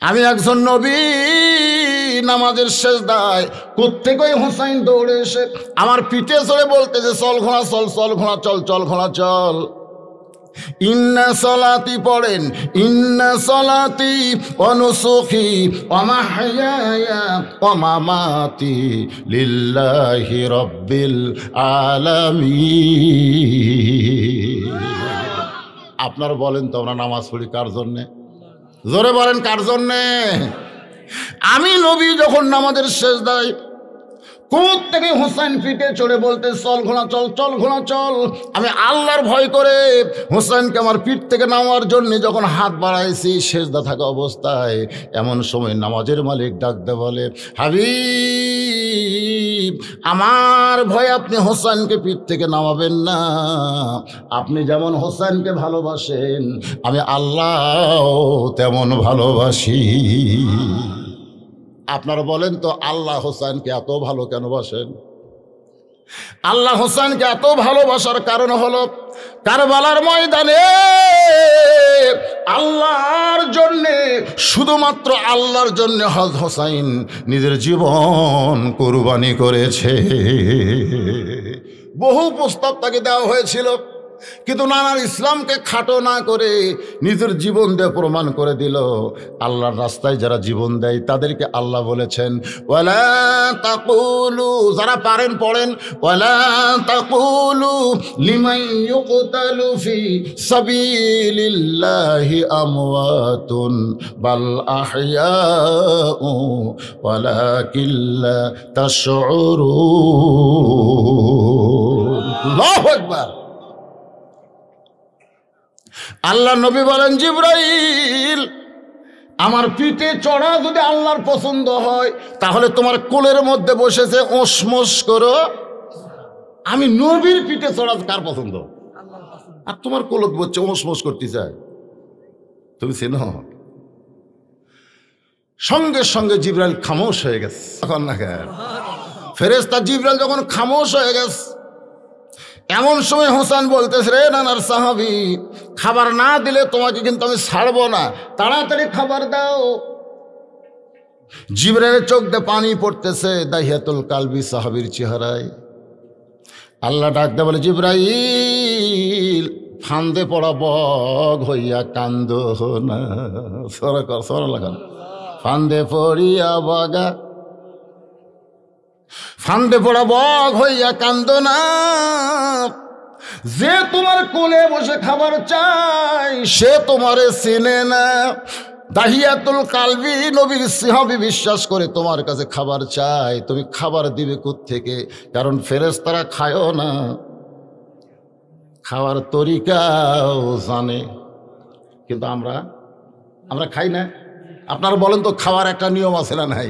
আমি একজন নবী নামাজের সেজদায় কোত্থেকে ওই হুসাইন দৌড়ে এসে আমার পিঠে চড়ে বলতেছে, চল ঘোড়া চল, চল ঘোড়া চল, চল ঘোড়া চল। ইন্না সলাতি পড়েন, ইন্না সলাতি ওয়া নুসুকি ওয়া মাহইয়ায়া ওয়া মামাতি লিল্লাহি রাব্বিল আলামিন। আপনারা বলেন তো আমরা নামাজ পড়ি কার জন্যে? জোরে বলেন কার জন্যে? আমি নবী যখন নামাজের সেজদায় কোথ থেকে হুসাইন পিঠে চড়ে বলতে, চল ঘোড়া চল, চল ঘোড়া চল। আমি আল্লাহর ভয় করে হুসাইনকে আমার পিঠ থেকে নামার জন্য যখন হাত বাড়াইছি সেজদা থাকা অবস্থায়, এমন সময় নামাজের মালিক ডাকতে বলে, হাবিব আমার ভয় আপনি হুসাইনকে পিঠ থেকে নামাবেন না। আপনি যেমন হুসাইনকে ভালোবাসেন আমি আল্লাহ তেমন ভালোবাসি। আপনারা বলেন তো আল্লাহ হোসেনকে এত ভালো কেন বাসেন? আল্লাহ হোসেনকে এত ভালোবাসার কারণ হলো কারবালার ময়দানে আল্লাহর জন্যে, শুধুমাত্র আল্লাহর জন্যে হযরত হোসেন নিজের জীবন কুরবানি করেছে। বহু প্রস্তাব তাকে দেওয়া হয়েছিল, কিন্তু নানার ইসলামকে খাটো না করে নিজের জীবন দিয়ে প্রমাণ করে দিল। আল্লাহর রাস্তায় যারা জীবন দেয় তাদেরকে আল্লাহ বলেছেন, ওয়ালা তাকুলু, যারা পারেন পড়েন, ওয়ালা তাকুলু লিমান ইউকতালু ফি সাবিলিল্লাহি আমওয়াতুন বাল আহইয়াউ ওয়ালাকিন লা তাশউরুন। আল্লাহু আকবার। আল্লাহ নবী বলেন, জিবরাইল আমার পিঠে চড়া যদি আল্লাহর পছন্দ হয় তাহলে তোমার কোলের মধ্যে বসেছে ওসমস করো। আমি নবীর পিঠে চড়া কার পছন্দ? আর তোমার কোলত বসছে ওসমস করতে চায়, তুমি চেনো? সঙ্গে সঙ্গে জিবরাইল খামোশ হয়ে গেছে। তখন না ফেরেশতা জিবরাইল যখন খামোশ হয়ে গেছে, এমন সময় হোসেন বলতেছে, রে নানার সাহাবী, খাবার না দিলে তোমাকে কিন্তু আমি ছাড়বো না, তাড়াতাড়ি খাবার দাও। জিবরাইলের চোখ দিয়ে পানি পড়তেছে দাহিয়াতুল কালবি সাহাবীর চেহারায়। আল্লাহ ডাক দিয়ে বলে, জিবরাইল ফান্দে পড়া বগ হইয়া কান্দ না। সরা লাগান, ফান্দে পড়িয়া বগা, ফান্দে পড়া বগ হইয়া কান্দ না। যে তোমার কোলে বসে খাবার চাই সে তোমারে চিনে না। দাহিয়াতুল কালবি নবীর সাহাবী বিশ্বাস করে তোমার কাছে খাবার চাই, তুমি খাবার দিবে কোত্থেকে? কারণ ফেরেশতারা খায়ও না, খাওয়ার তরিকাও জানে, কিন্তু আমরা খাই না। আপনারা বলেন তো খাওয়ার একটা নিয়ম আছে না নাই?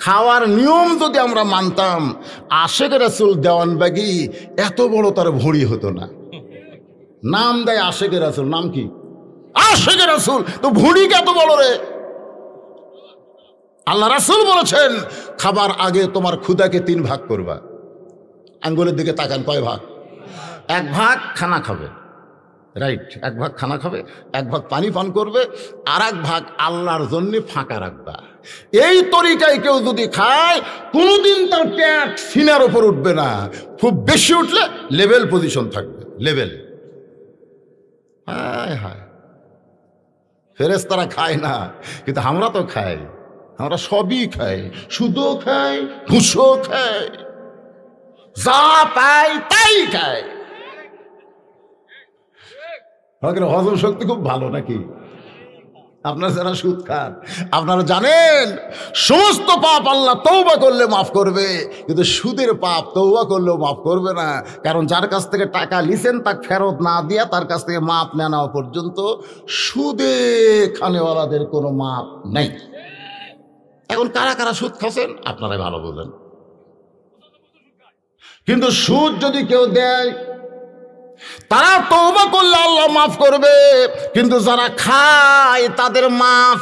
খাওয়ার নিয়ম যদি আমরা মানতাম, আশেক রাসূল দেওয়ানবাগি এত বড় তার ভুঁড়ি হতো না। নাম দেয় আশেক রাসূল, নাম কি? আশেক রাসূল, তো ভুঁড়ি কত বড় রে? আল্লাহ রাসূল বলেছেন, খাবার আগে তোমার ক্ষুধাকে 3 ভাগ করবা। আঙ্গুলের দিকে তাকান, কয় ভাগ? 1 ভাগ খানা খাবে, রাইট, 1 ভাগ খানা খাবে, 1 ভাগ পানি পান করবে, আর 1 ভাগ আল্লাহর জন্য ফাঁকা রাখবা। এই তরিকায় কেউ যদি খায় কোনোদিন তার পেট সিনার উপর উঠবে না, খুব বেশি উঠলে লেভেল পজিশন থাকবে, লেভেল। হায় হায়, ফেরেশতারা খায় না, কিন্তু আমরা তো খাই, আমরা সবই খাই, সুদও খাই, ঘুষও খাই, যা পাই তাই খাই। হজম শক্তি খুব ভালো নাকি? আপনারা যারা সুদ খান আপনারা জানেন সমস্ত পাপ আল্লাহ তওবা করলে মাফ করবে, কিন্তু সুদের পাপ তওবা করলেও মাফ করবে না। কারণ যার কাছ থেকে টাকা লিছেন তাকে ফেরত না দিয়া তার কাছ থেকে মাপ না নেওয়া পর্যন্ত সুদে খানেওয়ালাদের কোনো মাপ নেই। এখন কারা কারা সুদ খাচ্ছেন আপনারাই ভালো বোঝেন। কিন্তু সুদ যদি কেউ দেয় তারা তওবা করলে আল্লাহ মাফ করবে, কিন্তু যারা খায় তাদের মাফ।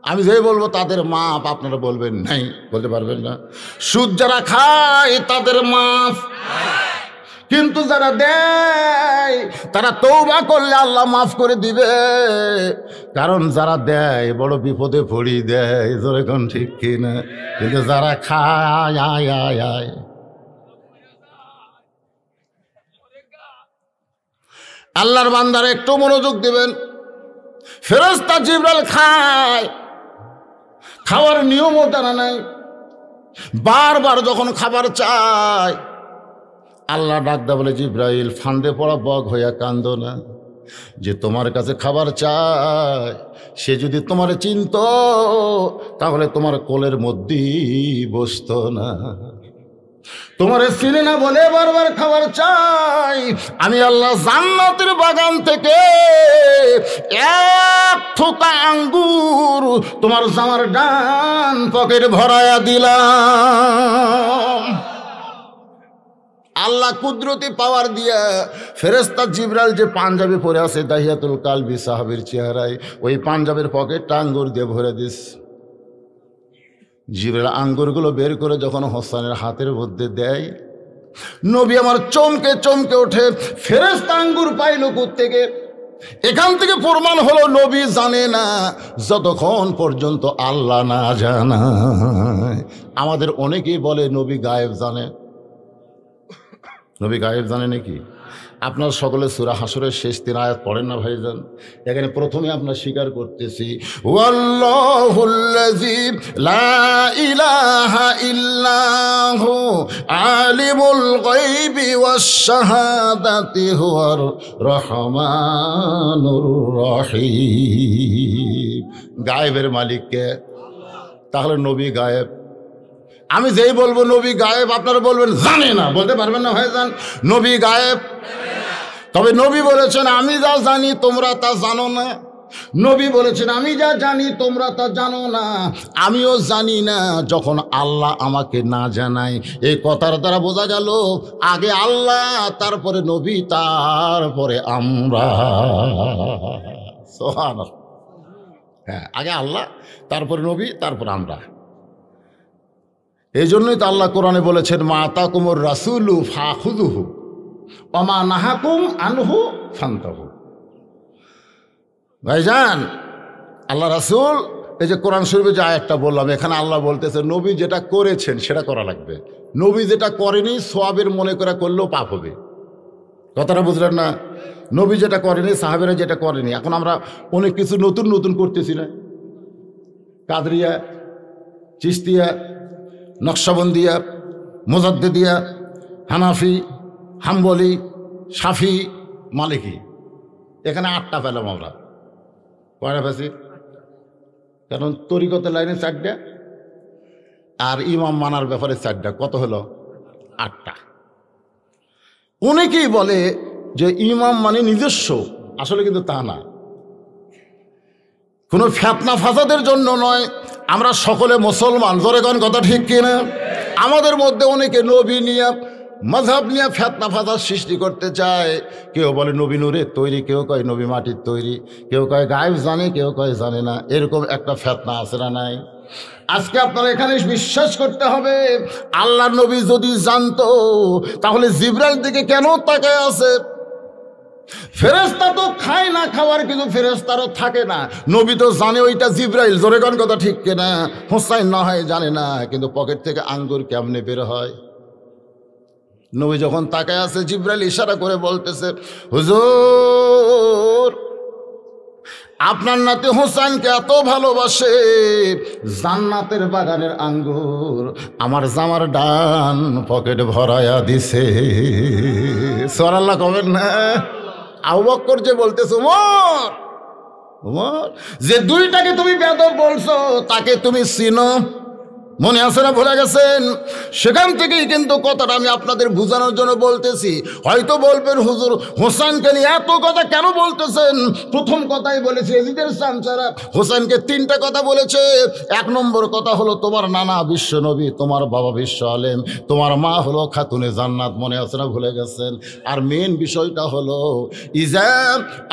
আমি যে বলবো তাদের মাফ, আপনারা বলবেন নাই, বলতে পারবেন না। সুদ যারা খায় তাদের মাফ, কিন্তু যারা দেয় তারা তওবা করলে আল্লাহ মাফ করে দিবে, কারণ যারা দেয় বড় বিপদে পড়ি দেয়, জোরে কোন ঠিক কিনা। কিন্তু যারা খায় আয় আয় আয়, আল্লাহর বান্দারা একটু মনোযোগ দিবেন। ফেরেশতা জিবরাইল খায়, খাওয়ার নিয়মও জানা নাই, বারবার যখন খাবার চায় আল্লাহ ডাক দা বলে, জিবরাইল ফান্দে পড়া বগ হইয়া কান্দো না, যে তোমার কাছে খাবার চায় সে যদি তোমার চিনত তাহলে তোমার কোলের মধ্যেই বসতো না। তোমার চিনি না বলে বারবার খাবার চাই, আমি আল্লাহ জান্নাতের বাগান থেকে এক থোকা আঙ্গুর তোমার জামার ডান পকেট ভরায়া দিলাম। আল্লাহ কুদরতি পাওয়ার দিয়া ফেরেশতা জিবরাইল যে পাঞ্জাবি পরে আছে দাহিয়াতুল কালবি সাহাবীর চেহারায়, ওই পাঞ্জাবের পকেটটা আঙ্গুর দিয়ে ভরে দিস। জিবরাইল আঙ্গুরগুলো বের করে যখন হোসেনের হাতের মধ্যে দেয়, নবী আমার চমকে চমকে ওঠে, ফেরেশতা আঙ্গুর পাইল কোত্থেকে? এখান থেকে প্রমাণ হলো নবী জানে না যতক্ষণ পর্যন্ত আল্লাহ না জানায়। আমাদের অনেকেই বলে নবী গায়েব জানে। নবী গায়েব জানে নাকি? আপনার সকলে সূরা হাসরের শেষ 3 আয়াত পড়েন না ভাইজান? এখানে প্রথমে আপনার স্বীকার করতেছি, ওয়াল্লাহুল্লাযী লা ইলাহা ইল্লাহু আলিমুল গায়বি ওয়াশ শাহাদাতি হুয়ার রহমানুর রহিম। গায়েবের মালিক কে? তাহলে নবী গায়েব। আমি যেই বলবো নবী গায়েব, আপনারা বলবেন জানে না, বলতে পারবেন না ভাইজান? নবী গায়েব, তবে নবী বলেছেন আমি যা জানি তোমরা তা জানো না। নবী বলেছেন আমি যা জানি তোমরা তা জানো না। আমিও জানি না যখন আল্লাহ আমাকে না জানায়। এই কথার দ্বারা বোঝা গেল আগে আল্লাহ, তারপরে নবী, তারপরে আমরা। সুবহানাল্লাহ। হ্যাঁ, আগে আল্লাহ, তারপরে নবী, তারপরে আমরা। এই জন্যই তো আল্লাহ কোরআনে বলেছেন, মা আতাকুমুর রাসূলু ফাখুযুহু ওয়া মা নাহাকুম আনহু ফান্তাহু। ভাইজান, আল্লাহ রাসূল, এই যে কোরআন শরীফে যে আয়াতটা বললাম, এখানে আল্লাহ বলতেছে নবী যেটা করেছেন সেটা করা লাগবে। নবী যেটা করেনি সওয়াবের মনে করে করলেও পাপ হবে। কথাটা বুঝলেন না? নবী যেটা করেনি, সাহাবেরা যেটা করেনি। এখন আমরা অনেক কিছু নতুন নতুন করতেছি না? কাদরিয়া, চিশতিয়া, নকশবন্দিয়া, মুজাদ্দিদিয়া, হানাফি, হাম্বলি, শাফি, মালিকি, এখানে 8টা পেলাম আমরা। কয়টা পেয়েছি? কারণ তরিকতের লাইনে 4টা আর ইমাম মানার ব্যাপারে 4টা, কত হলো? 8টা। অনেকেই বলে যে ইমাম মানে নিজস্ব, আসলে কিন্তু তা না। কোনো ফিতনা ফাসাদের জন্য নয়, আমরা সকলে মুসলমান, জোরে কোন কথা ঠিক কিনা? আমাদের মধ্যে অনেকে নবী নিয়ে, মাযহাব নিয়ে ফিতনা ফাসাদ সৃষ্টি করতে চায়। কেউ বলে নবী নূরের তৈরি, কেউ কয় নবী মাটির তৈরি, কেউ কয় গায়েব জানে, কেউ কয় জানে না। এরকম একটা ফিতনা আছে না নাই? আজকে আপনারা এখানে বিশ্বাস করতে হবে, আল্লাহ নবী যদি জানতো তাহলে জিবরাইল দিকে কেন তাকায় আছে? ফেরেশতা তো খায় না খাবার, কিন্তু ফেরেশতারও থাকে না। নবী তো জানে ওইটা জিবরাইল, জোরে কোন কথা ঠিক কিনা? হোসাইন না হয় জানে না, কিন্তু পকেট থেকে আঙ্গুর কেমনে বের হয়? নবী যখন তাকায় আছে, জিবরাইল ইশারা করে বলতেছে, হুজুর আপনার নাতি হোসেনকে এত ভালোবাসে, জান্নাতের বাগানের আঙ্গুর আমার জামার ডান পকেট ভরায়া দিছে। সুবহানাল্লাহ কবেন না? আবু বকর যে বলতেছে, ওমর যে 2টাকে তুমি বেয়াদব বলছো তাকে তুমি চিনো, মনে আছে না? ভুলে গেছেন? সেখান থেকেই কিন্তু কথাটা আমি আপনাদের বোঝানোর জন্য বলতেছি। হয়তো বলবেন হুজুর হোসেনকে নিয়ে এত কথা কেন বলতেছেন? প্রথম কথাই বলেছে এজিদের চামচারা হোসেনকে 3টা কথা বলেছে। 1 নম্বর কথা হলো তোমার নানা বিশ্ব নবী, তোমার বাবা বিশ্ব আলেম, তোমার মা হলো খাতুনে জান্নাত, মনে আছে না? ভুলে গেছেন? আর মেন বিষয়টা হলো ইজা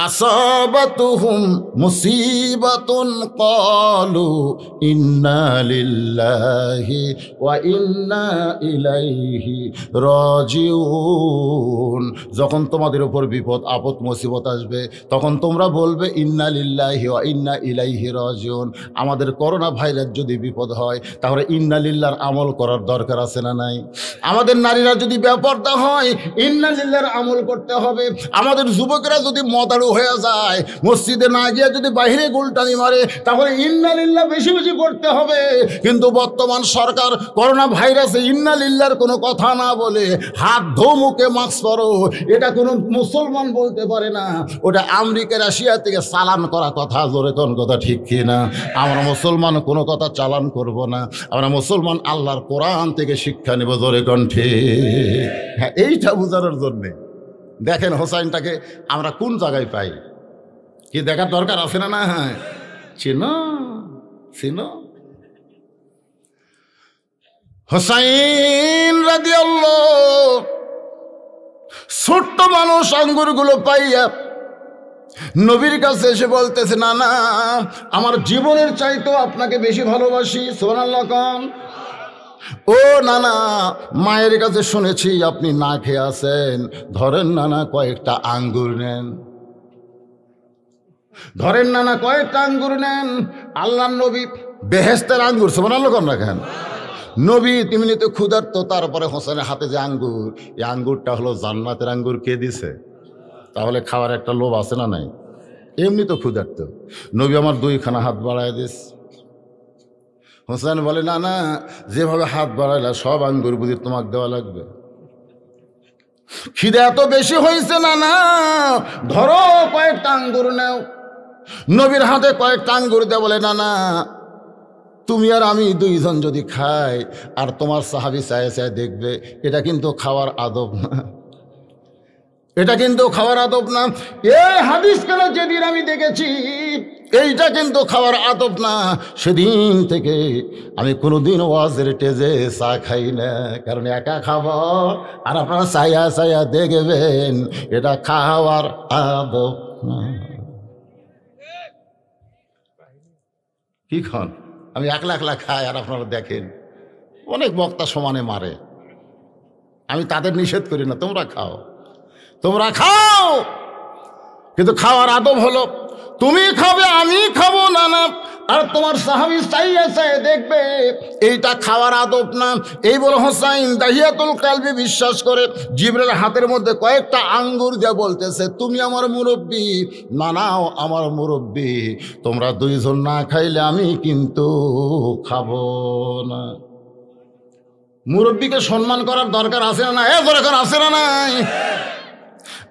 আসাবাতুহুম মুসিবাতুন ক্বালু ইন্না লিল্লাহি লিল্লাহি ওয়া ইন্না ইলাইহি রাজিউন। যখন তোমাদের উপর বিপদ আপদ মুসিবত আসবে তখন তোমরা বলবে ইন্না লিল্লাহি ওয়া ইন্না ইলাইহি রাজিউন। আমাদের করোনা ভাইরাস যদি বিপদ হয় তাহলে ইন্না লিল্লাহর আমল করার দরকার আছে না নাই? আমাদের নারীরা যদি বেপরদা হয় ইন্না লিল্লাহর আমল করতে হবে। আমাদের যুবকেরা যদি মদারু হয়ে যায়, মসজিদে না গিয়ে যদি বাইরে গোলটানি মারে, তাহলে ইন্না লিল্লাহ বেশি বেশি পড়তে হবে। কিন্তু বর্তমান সরকার করোনা ভাইরাসে ইন্না লিল্লাহর কোনো কথা না বলে হাত ধো মুখে মাস্ক পরো, এটা কোনো মুসলমান বলতে পারে না। ওটা আমেরিকা রাশিয়া থেকে চালান করা কথা। জোরে কোন কথা ঠিক কি না? আমরা মুসলমান কোনো কথা চালান করব না। আমরা মুসলমান আল্লাহর কোরআন থেকে শিক্ষা নেব। জোরে কোন ঠিক? হ্যাঁ, এইটা বোঝানোর জন্যে দেখেন হোসাইনটাকে আমরা কোন জায়গায় পাই, কি দেখার দরকার আছে না? না, হ্যাঁ, চিনো চিনো হোসাইন রাদিয়াল্লাহু, ছোট্ট মানুষ আঙ্গুরগুলো পাইয়া নবীর কাছে এসে বলতেছে, না না, আমার জীবনের চাইতেও আপনাকে বেশি ভালোবাসি। সুবহানাল্লাহ কোন। ও নানা, মায়ের কাছে শুনেছি আপনি না খেয়ে আছেন, ধরেন নানা কয়েকটা আঙ্গুর নেন, ধরেন নানা কয়েকটা আঙ্গুর নেন। আল্লাহর নবী বেহেশতের আঙ্গুর, সুবহানাল্লাহ কোন রাখেন। নবী এমনিতে ক্ষুধার্ত, তারপরে হোসেনের হাতে যে আঙ্গুর, এই আঙ্গুরটা হলো জান্নাতের আঙ্গুর। কে দিছে? তাহলে খাওয়ার একটা লোভ আছে না নাই? এমনি তো ক্ষুধার্ত। নবী আমার দুইখানা হাত বাড়ায় দিস। হোসেন বলে, না না, যেভাবে হাত বাড়াইলা সব আঙ্গুর বুঝি তোমাকে দেওয়া লাগবে? খিদে এত বেশি হয়েছে, না না, ধরো কয়েকটা আঙ্গুর নাও। নবীর হাতে কয়েকটা আঙ্গুর দেয়, বলে, না না, তুমি আর আমি দুইজন যদি খাই আর তোমার সাহাবী চায়ে চায়ে দেখবে, এটা কিন্তু খাওয়ার আদব না, এটা কিন্তু খাওয়ার আদব না। এই হাদিস কেন যেদিন আমি দেখেছি এইটা কিন্তু খাওয়ার আদব না, সেদিন থেকে আমি কোনোদিন ওয়াজের টেজে চা খাই না। কারণ একা খাবো আর আপনারা চাইয়া চাইয়া দেখবেন, এটা খাওয়ার আদব না। কি খান? আমি একলা একলা খাই আর আপনারা দেখেন অনেক বক্তা সমানে মারে। আমি তাদের নিষেধ করি না, তোমরা খাও, তোমরা খাও, কিন্তু খাওয়ার আদব হলো তুমি খাবে আমি খাবো না না, আর তোমার সাহাবী চাইয়া চাইয়া দেখবে, এইটা খাওয়ার আদব না। এই বলে হোসাইন দাহিয়াতুল কালবি বিশ্বাস করে জিবরাইল হাতের মধ্যে কয়েকটা আঙ্গুর দিয়ে বলতেছে, তুমি আমার মুরব্বী, নানাও আমার মুরব্বী, তোমরা দুইজন না খাইলে আমি কিন্তু খাবো না। মুরব্বীকে সম্মান করার দরকার আছে না? এ দরকার আছে না নাই?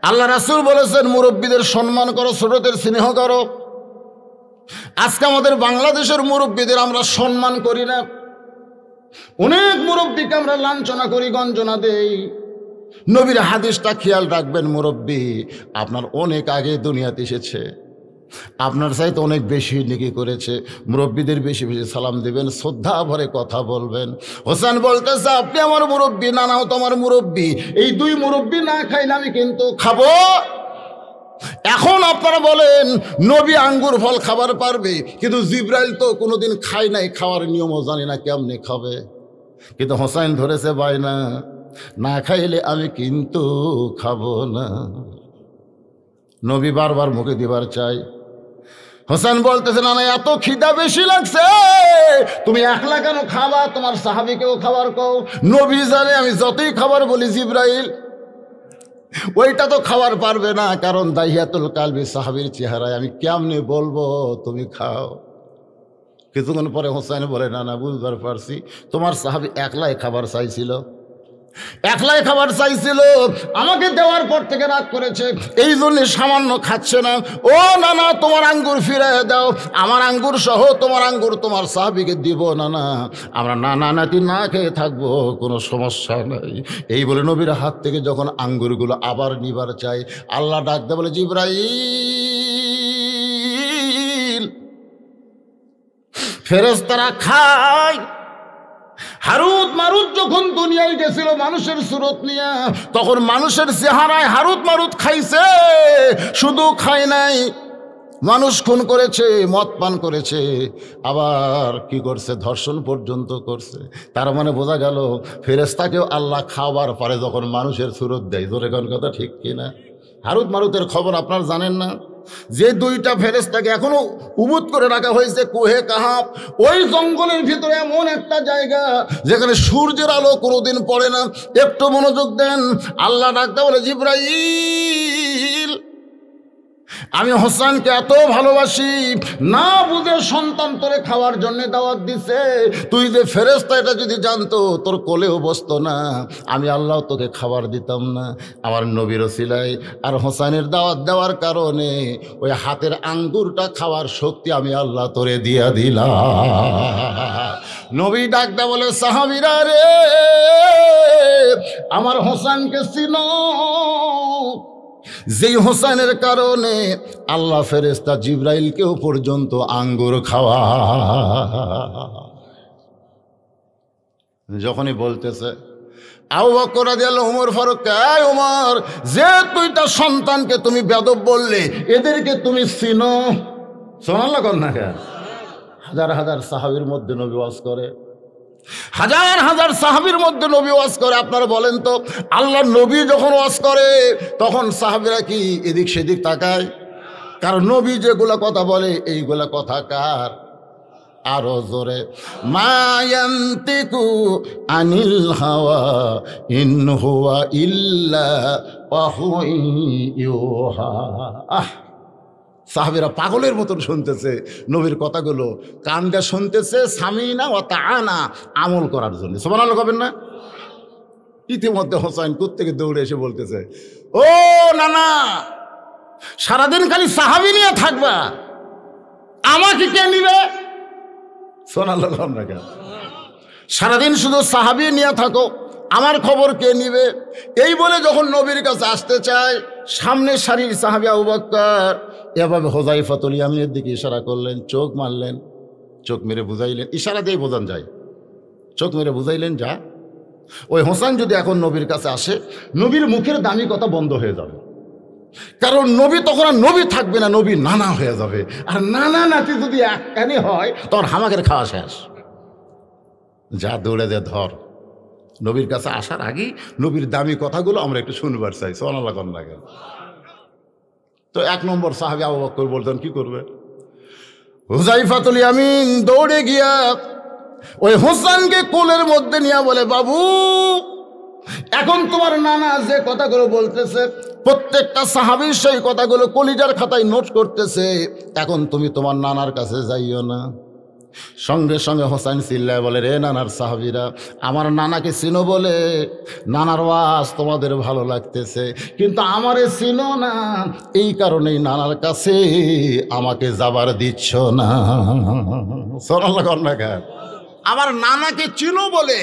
আল্লাহ রাসূল বলেছেন মুরব্বীদের সম্মান করো, ছোটদের স্নেহ করো। আজকে আমাদের বাংলাদেশের মুরব্বীদের আমরা সম্মান করি না, অনেক মুরব্বীকে আমরা লাঞ্ছনা করি, গঞ্জনা দেই। নবীর হাদিসটা খেয়াল রাখবেন, মুরব্বী আপনার অনেক আগে দুনিয়াতে এসেছে, আপনার চাইতে অনেক বেশি নেকি করেছে। মুরব্বীদের বেশি বেশি সালাম দিবেন, শ্রদ্ধা ভরে কথা বলবেন। হোসেন বলতেছে, আপনি আমার মুরব্বী, নানাও তো আমার মুরব্বী, এই দুই মুরব্বী না খাইলে আমি কিন্তু খাবো। এখন আপনারা বলেন নবী আঙ্গুর ফল খাবার পারবে, কিন্তু জিবরাইল তো কোনোদিন খায় নাই, খাওয়ার নিয়মও জানি না কেমনে খাবে। কিন্তু হোসেন ধরেছে বায়না, না খাইলে আমি কিন্তু খাবো না। নবী বারবার মুখে দিবার চাই। হোসেন বলতেছে, না না, এত খিদা বেশি লাগছে, তুমি একলা কেন খাবা, তোমার সাহাবীকেও খাবার কও। নবী জানে আমি যতই খাবার বলি জিবরাইল ওইটা তো খাবার পারবে না, কারণ দাহিয়াতুল কালবি সাহাবীর চেহারায় আমি কেমনে বলবো তুমি খাও। কিছুক্ষণ পরে হোসেন বলে, না না, বুঝবার পারছি, তোমার সাহাবী একলাই খাবার চাইছিল, একলাই খাবার চাইছিল, আমাকে দেওয়ার পর থেকে রাগ করেছে, এই জন্য সামান্য খাচ্ছে না। ও না না, তোমার আঙ্গুর ফিরে দাও, আমার আঙ্গুর সহ তোমার আঙ্গুর তোমার সাহাবীকে দিব। না না, আমরা নানা নাতি না খেয়ে থাকবো, কোনো সমস্যা নাই। এই বলে নবীর হাত থেকে যখন আঙ্গুরগুলো আবার নিবার চাই, আল্লাহ ডাক দেয়, বলে, জিবরাইল, ফেরেশতারা খায়। হারুত মারুত যখন দুনিয়ায় গেছিল মানুষের সুরত নিয়ে, তখন মানুষের চেহারায় হারুত মারুত খাইছে, শুধু খায় নাই, মানুষ খুন করেছে, মদ পান করেছে, আবার কি করছে, ধর্ষণ পর্যন্ত করছে। তার মানে বোঝা গেল ফেরেশতাকেও আল্লাহ খাবার পারে যখন মানুষের সুরত দেয়। জোরে কোন কথা ঠিক কিনা? হারুত মারুতের খবর আপনার জানেন না? যে দুইটা ফেরেশতাকে এখনো উবুত করে রাখা হয়েছে কুহে কাহাব, ওই জঙ্গলের ভিতরে এমন একটা জায়গা যেখানে সূর্যের আলো কোনোদিন পড়ে না। একটু মনোযোগ দেন, আল্লাহ ডাকতে বলে, জিবরাইল, আমি হোসেনকে এত ভালোবাসি, না বুঝে সন্তান তোরে খাওয়ার জন্য দাওয়াত দিছে। তুই যে ফেরেশতা এটা যদি জানতো তোর কোলেও বসতো না, আমি আল্লাহ তোকে খাবার দিতাম না। আমার নবীর ওসিলায় আর হোসেনের দাওয়াত দেওয়ার কারণে ওই হাতের আঙ্গুরটা খাওয়ার শক্তি আমি আল্লাহ তোরে দিয়া দিলাম। নবী ডাকতে বলে, সাহাবীরা রে, আমার হোসেনকে চিনো, যেই হোসেনের কারণে আল্লাহ ফেরেশতা জিবরাইলকেও পর্যন্ত আঙ্গুর খাওয়া। যখনই বলতেছে আবু বকর রাদিয়াল্লাহু আনহু, ওমর ফারুক, এই ওমর, যে দুইটা সন্তানকে তুমি বেয়াদব বললে এদেরকে তুমি চিনো? সুবহানাল্লাহ কর না কেন? হাজার হাজার সাহাবীর মধ্যে নবী ওয়াজ করে, হাজার হাজার সাহাবীর মধ্যে নবী ওয়াজ করে। আপনারা বলেন তো, আল্লাহর নবী যখন ওয়াজ করে তখন সাহাবীরা কি এদিক সেদিক তাকায়? কারণ নবী যেগুলা কথা বলে এইগুলা কথা কার? আরো জোরে, মা ইয়ান্তিকু আনিল হাওয়া ইন হুয়া ইল্লা ওয়াহয়ুন ইউহা। সাহাবীরা পাগলের মতন শুনতেছে নবীর কথাগুলো, কান দিয়ে শুনতেছে, সামিনা ওয়া তাআনা, আমল করার জন্য। সুবহানাল্লাহ কবেন না? ইতিমধ্যে হোসেন কোত্থেকে দৌড়ে এসে বলতেছে, ও নানা, সারাদিন খালি সাহাবী নিয়ে থাকবা, আমাকে কে নিবে? সুবহানাল্লাহ কবেন না কেন? সারাদিন শুধু সাহাবী নিয়ে থাকো, আমার খবর কে নিবে? এই বলে যখন নবীর কাছে আসতে চায়, সামনে সারির সাহাবী আবু বকর এভাবে হুযায়ফাতুল ইয়ামানের দিকে ইশারা করলেন, চোখ মারলেন, চোখ মেরে বুঝাইলেন, ইশারা দিয়ে বোঝান যায়, চোখ মেরে বুঝাইলেন যা। ওই হোসেন যদি এখন নবীর কাছে আসে, নবীর মুখের দামি কথা বন্ধ হয়ে যাবে, কারণ নবী তখন আর নবী থাকবে না, নবী নানা হয়ে যাবে। আর নানা নাতি যদি একখানি হয় তখন হামাকের খাওয়া শেষ। যা দৌড়ে দে ধর। নবীর কাছে আসার আগেই নবীর দামি কথাগুলো আমরা একটু শুনবার চাই। সুবহানাল্লাহ কন না কেন? তো এক নম্বর সাহাবী আবু বকর বলতেন, কি করবে? হুযায়ফাতুল ইয়ামিন দৌড়ে গিয়া ওই হোসেনকে কোলের মধ্যে নিয়ে বলে, বাবু, এখন তোমার নানা যে কথাগুলো বলতেছে প্রত্যেকটা সাহাবীর সেই কথাগুলো কলিজার খাতায় নোট করতেছে, এখন তুমি তোমার নানার কাছে যাইও না। সঙ্গে সঙ্গে হোসেন চিল্লায় বলে, রে নানার সাহাবীরা, আমার নানাকে চিনো বলে নানার ওয়াজ তোমাদের ভালো লাগতেছে, কিন্তু আমারে চিনো না, এই কারণেই নানার কাছে আমাকে যাবার দিচ্ছ না। সুবহানাল্লাহ কর না কেন? আমার নানাকে চিনো বলে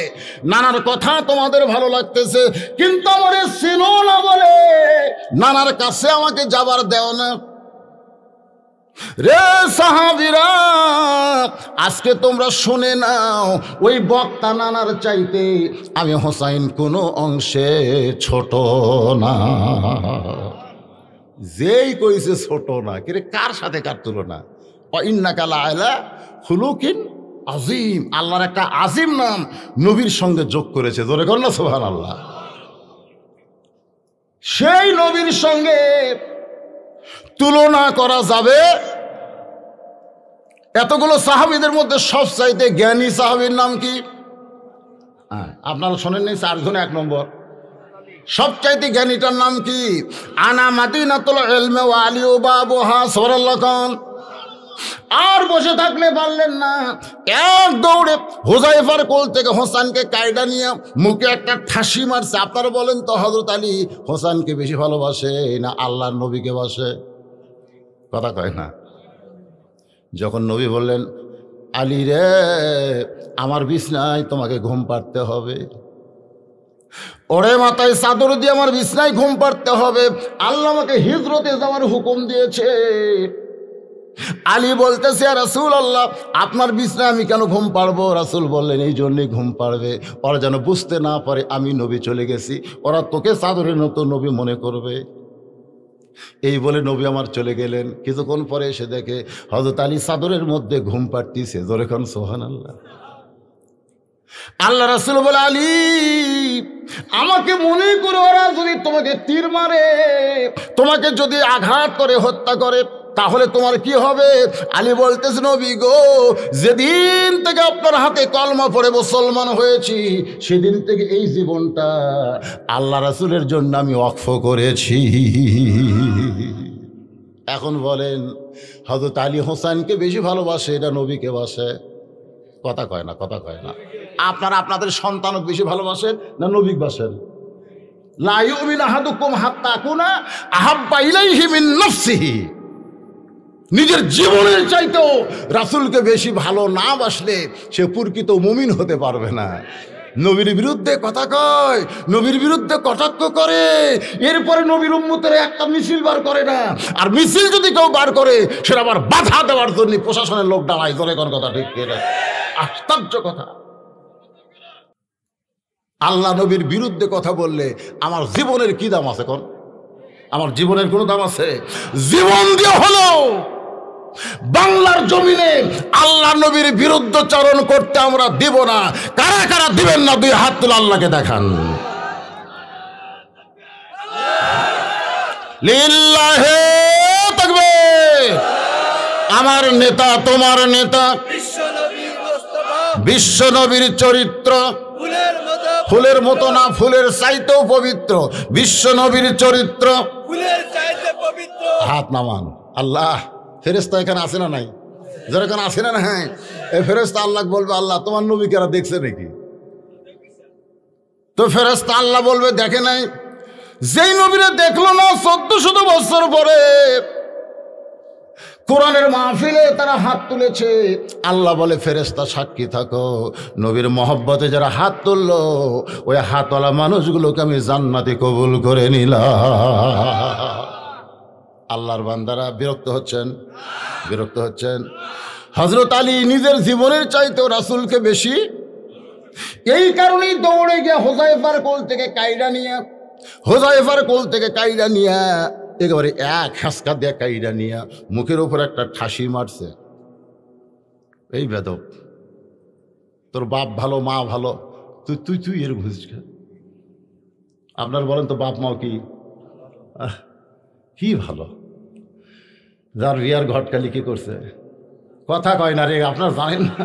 নানার কথা তোমাদের ভালো লাগতেছে, কিন্তু আমারে চিনো না বলে নানার কাছে আমাকে যাবার দেও না। রে সাহাবীরা, আজকে তোমরা শুনে নাও, ওই বক্তা নানার চাইতে আমি হোসাইন কোনো অংশে ছোট না। যেই কইছে ছোট না, কিরে কার সাথে কার তুলনা? ইন্নাকা লাআলা খুলুকিন আজিম, আল্লাহর একটা আজিম নাম নবীর সঙ্গে যোগ করেছে। জোরে কর না সুবহানাল্লাহ। সেই নবীর সঙ্গে তুলনা করা যাবে? এতগুলো সাহাবীদের মধ্যে সবচাইতে জ্ঞানী সাহাবীর নাম কি? আপনারা শোনেননি? 4 জনে 1 নম্বর সবচাইতে জ্ঞানীটার নাম কি? আনা মাদিনাতুল ইলমি ওয়া আলিউ বাবুহা। সুবহানাল্লাহ খান। আর বসে থাকলে পারলেন না, এক দৌড়ে হুযায়ফার কোল থেকে হোসেনকে কায়দা নিয়ে মুখে একটা ঠাসি মারছে। আপনারা বলেন তো, হযরত আলী হোসেনকে বেশি ভালোবাসে না আল্লাহর নবীকে বাসে? কথা কয় না। যখন নবী বললেন, আলী রে, আমার বিছনায় তোমাকে ঘুম পাড়তে হবে, ওরে মাথায় চাদর দিয়ে আমার বিছনায় ঘুম পাড়তে হবে, আল্লাহ আমাকে হিজরতে যাওয়ার হুকুম দিয়েছে। আলী বলতেছে, রাসূলুল্লাহ, আপনার বিছনায় আমি কেন ঘুম পাড়বো? রাসূল বললেন, এই জন্যই ঘুম পাড়বে, ওরা যেন বুঝতে না পারে আমি নবী চলে গেছি, ওরা তোকে চাদরের মতো নবী মনে করবে। এই বলে নবী আমার চলে গেলেন। কিছুক্ষণ পরে এসে দেখে হযরত আলী চাদরের মধ্যে ঘুম পাড়তিছে। জোরে খান সুবহানাল্লাহ। আল্লাহ রাসূল বলে, আলী আমাকে মনে করে ওরা যদি তোমাকে তীর মারে, তোমাকে যদি আঘাত করে হত্যা করে, তাহলে তোমার কি হবে? আলী বলতেছে, নবী গো, যেদিন থেকে আপনার হাতে কলমা পড়ে মুসলমান হয়েছি, সেদিন থেকে এই জীবনটা আল্লাহ রাসূলের জন্য আমি ওয়াকফ করেছি। এখন বলেন, হযরত আলী হোসেনকে বেশি ভালোবাসে এটা নবীকে বাসে? কথা কয় না, কথা কয় না। আপনারা আপনাদের সন্তানক বেশি ভালোবাসেন না নবীকে বাসেন? লা ইউমিনু আহাদুকুম হাত্তা আকুনা আহাব্বা ইলাইহি মিন নাফসিহি। নিজের জীবনের চাইতেও রাসূলকে বেশি ভালো না বাসলে সে প্রকৃত মুমিন হতে পারবে না। নবীর বিরুদ্ধে কথা কয়, নবীর বিরুদ্ধে কটাক্ষ করে, এরপরে নবীর উম্মতের একটা মিছিল বার করে না। আর মিছিল যদি কেউ বার করে, সেটা আবার বাধা দেওয়ার জন্য প্রশাসনের লোক দাঁড়ায়। ধরে কোন কথা ঠিক কিনা? আশ্চর্য কথা। আল্লাহ নবীর বিরুদ্ধে কথা বললে আমার জীবনের কি দাম আছে? কোন আমার জীবনের কোনো দাম আছে? জীবন দিয়ে হলো বাংলার জমিনে আল্লাহ নবীর বিরুদ্ধচারণ করতে আমরা দিব না। কারা কারা দিবেন না? দুই হাত তুলে আল্লাহকে দেখান। লিল্লাহি তাকবীর। আমার নেতা, তোমার নেতা, বিশ্ব নবীর চরিত্র ফুলের মতো না, ফুলের চাইতেও পবিত্র। বিশ্ব নবীর চরিত্র ফুলের চাইতে পবিত্র। হাত নামান। আল্লাহ ফেরেশতা এখানে আছে না নাই? যারা এখানে আছে না? হ্যাঁ, এই ফেরেশতা আল্লাহ বলবে, আল্লাহ তোমার নবী কারা দেখছে নাকি? তো ফেরেশতা আল্লাহ বলবে, দেখে নাই। যেই নবীরে দেখলো না 1400 বছর পরে কোরআনের মাহফিলে তারা হাত তুলেছে, আল্লাহ বলে ফেরেশতা সাক্ষী থাকো, নবীর মহব্বতে যারা হাত তুললো ওই হাতওয়ালা মানুষগুলোকে আমি জান্নাতে কবুল করে নিলাম। আল্লাহর বান্দারা বিরক্ত হচ্ছেন, বিরক্ত হচ্ছেন। হযরত আলী নিজের জীবনের চাইতেও রাসূলকে বেশি। এই কারণেই দৌড়ে গিয়ে হুযায়ফার কোল থেকে কাইড়া নিয়ে, হুযায়ফার কোল থেকে কাইড়া নিয়ে একেবারে এক হাসকা দিয়ে কাইড়া নিয়ে মুখের উপর একটা ঠাসি মারছে। এই বেদব, তোর বাপ ভালো, মা ভালো, তুই তুই তুই এর বুঝিস। আপনার বলেন তো বাপ মাও কি ভালো? যার বিয়ার ঘটকালি কি করছে? কথা কয় না রে, আপনার জানেন না।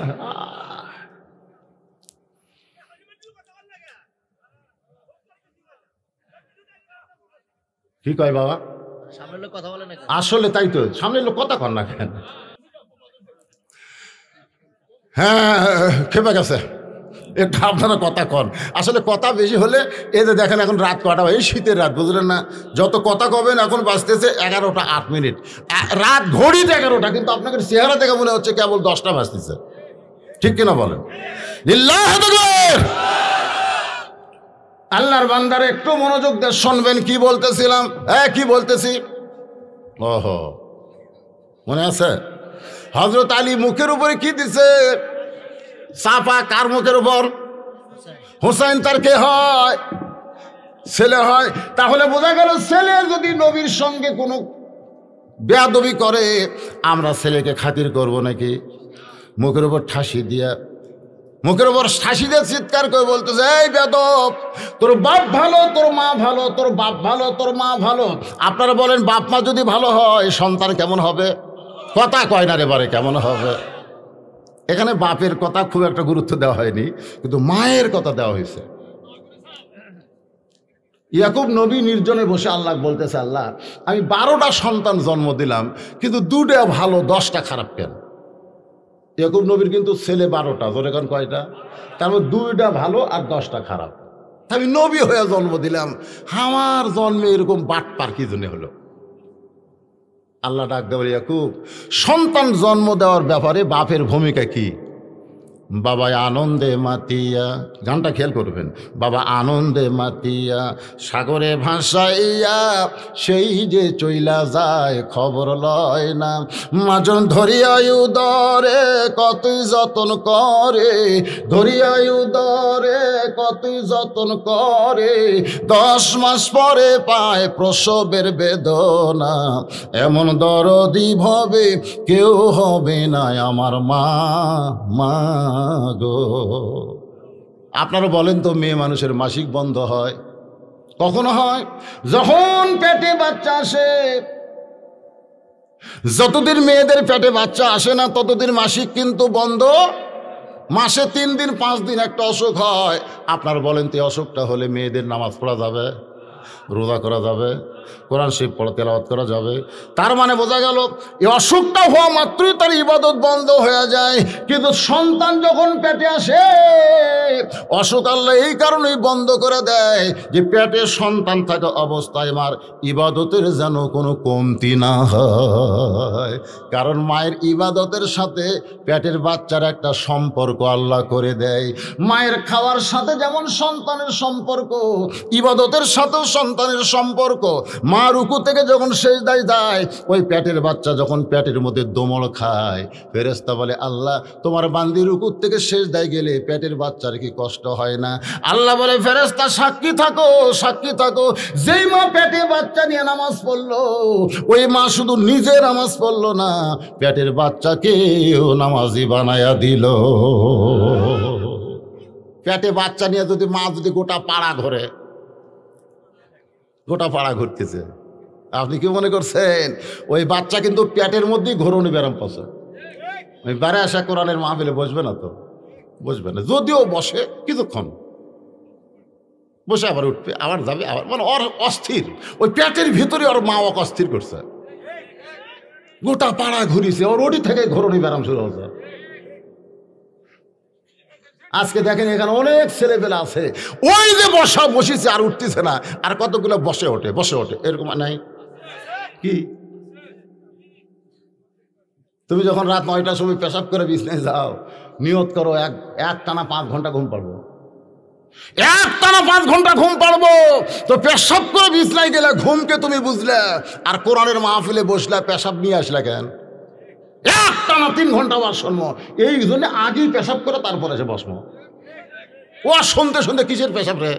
কি কয় বাবা? আসলে তাই তো, সামনের লোক কথা কন না কেন? হ্যাঁ, খেপে গেছে এটা, আপনারা কথা কন। আসলে কথা বেশি হলে এই যে দেখেন এখন রাত কটা, এই শীতের রাত, বুঝলেন না? যত কথা কবেন এখন বাজতেছে 11:08। রাত ঘড়িতে 11টা, কিন্তু আপনাকে চেহারা দেখে মনে হচ্ছে কেবল 10টা বাজতেছে। ঠিক কিনা বলেন? আল্লাহর বান্দারে একটু মনোযোগ দিয়ে শুনবেন কি বলতেছিলাম। কি বলতেছি? ওহো, মনে আছে? হযরত আলী মুখের উপরে কি দিছে? চাপা। কার মুখের উপর? হুসাইন। তার কে হয়? ছেলে হয়। তাহলে বোঝা গেল ছেলে যদি নবীর সঙ্গে কোনো বেয়াদবি করে আমরা ছেলেকে খাতির করব নাকি? মুখের উপর ঠাসি দিয়া, মুখের উপর ঠাসি দিয়ে চিৎকার করে বলতেছে, এই বেয়াদব, তোর বাপ ভালো, তোর মা ভালো, তোর বাপ ভালো, তোর মা ভালো। আপনারা বলেন বাপ মা যদি ভালো হয় সন্তান কেমন হবে? কথা কয় না রে বারে, কেমন হবে? এখানে বাপের কথা খুব একটা গুরুত্ব দেওয়া হয়নি, কিন্তু মায়ের কথা দেওয়া হয়েছে। ইয়াকুব নবী নির্জনে বসে আল্লাহ বলতেছে, আল্লাহ আমি 12টা সন্তান জন্ম দিলাম, কিন্তু 2টা ভালো 10টা খারাপ কেন? ইয়াকুব নবীর কিন্তু ছেলে 12টা, ধরে কোন কয়টা? তারপর 2টা ভালো আর 10টা খারাপ। আমি নবী হয়ে জন্ম দিলাম, আমার জন্মে এরকম বাটপার কি জন্য হলো? আল্লাহ ডাক দেওয়ার, ইয়াকুব সন্তান জন্ম দেওয়ার ব্যাপারে বাপের ভূমিকা কি? বাবা আনন্দে মাতিয়া, গানটা খেয়াল করবেন, বাবা আনন্দে মাতিয়া সাগরে ভাসাইয়া সেই যে চইলা যায় খবর লয় না। মাজন ধরিয়াই উদরে কতই যতন করে, ধরিয়াই উদরে কতই যতন করে, 10 মাস পরে পায় প্রসবের বেদনা। এমন দরদি ভাবে কেউ হবে না আমার মা, মা গো। আপনারা বলেন তো, মেয়ে মানুষের মাসিক বন্ধ হয় কখনো? হয় যখন পেটে বাচ্চা আসে। যতদিন মেয়েদের পেটে বাচ্চা আসে না ততদিন মাসিক কিন্তু বন্ধ। মাসে 3 দিন 5 দিন একটা অসুখ হয়। আপনারা বলেন তো, অসুখটা হলে মেয়েদের নামাজ পড়া যাবে, রোজা করা যাবে, কোরআন শরীফ পড়া তেলাওয়াত করা যাবে? তার মানে বোঝা গেল এই অসুখটা হওয়া মাত্রই তার ইবাদত বন্ধ হয়ে যায়। কিন্তু সন্তান যখন পেটে আসে, অসুখ আল্লাহ এই কারণেই বন্ধ করে দেয় যে পেটে সন্তান থাকা অবস্থায় আমার ইবাদতের যেন কোনো কমতি না হয়। কারণ মায়ের ইবাদতের সাথে পেটের বাচ্চার একটা সম্পর্ক আল্লাহ করে দেয়। মায়ের খাওয়ার সাথে যেমন সন্তানের সম্পর্ক, ইবাদতের সাথেও সন্তানের সম্পর্ক। মা রুকু থেকে যখন সেজদায় যায়, ওই পেটের বাচ্চা যখন পেটের মধ্যে দোমল খায়, ফেরেশতা বলে আল্লাহ তোমার বান্দি রুকু থেকে সেজদায় গেলে পেটের বাচ্চার কি কষ্ট হয় না? আল্লাহ বলে ফেরেশতা সাক্ষী থাকো, সাক্ষী থাকো। যেই মা পেটে বাচ্চা নিয়ে নামাজ পড়লো, ওই মা শুধু নিজে নামাজ পড়লো না, পেটের বাচ্চাকেও নামাজি বানায়া দিল। পেটে বাচ্চা নিয়ে যদি মা যদি গোটা পাড়া ঘোরে, গোটা পাড়া ঘুরতেছে, আপনি কি মনে করছেন ওই বাচ্চা কিন্তু পেটের মধ্যেই ঘোরণি ব্যারাম পাচ্ছে? ওই বারে আসা কোরআনের মাহফিলে বসবে না তো, বসবে না। যদিও বসে কিছুক্ষণ বসে আবার উঠবে, আবার যাবে, আবার মানে ওর অস্থির, ওই পেটের ভিতরে ওর মা ওকে অস্থির করছে। গোটা পাড়া ঘুরিছে, ওর ওটি থেকে ঘোরণি ব্যারাম শুরু হচ্ছে। আজকে দেখেন এখানে অনেক ছেলেপেলে আছে, ওই যে বসা বসেছে আর উঠতেছে না, আর কতগুলো বসে ওঠে বসে ওঠে, এরকম নাই কি? তুমি যখন রাত 9টার সময় পেশাব করে বিছনায় যাও, নিয়ত করো এক টানা 5 ঘন্টা ঘুম পারবো, এক টানা 5 ঘন্টা ঘুম পারবো। তো পেশাব করে বিছনায় গেলে ঘুমকে তুমি বুঝলে, আর কোরআনের মাহফিলে বসলে পেশাব নিয়ে আসলে কেন? এক টানা 3 ঘন্টা আবার শুনবো, এই জন্য আগেই পেশাব করে তারপরে এসে বসবো। ও শুনতে শুনতে কিসের পেশাব রে?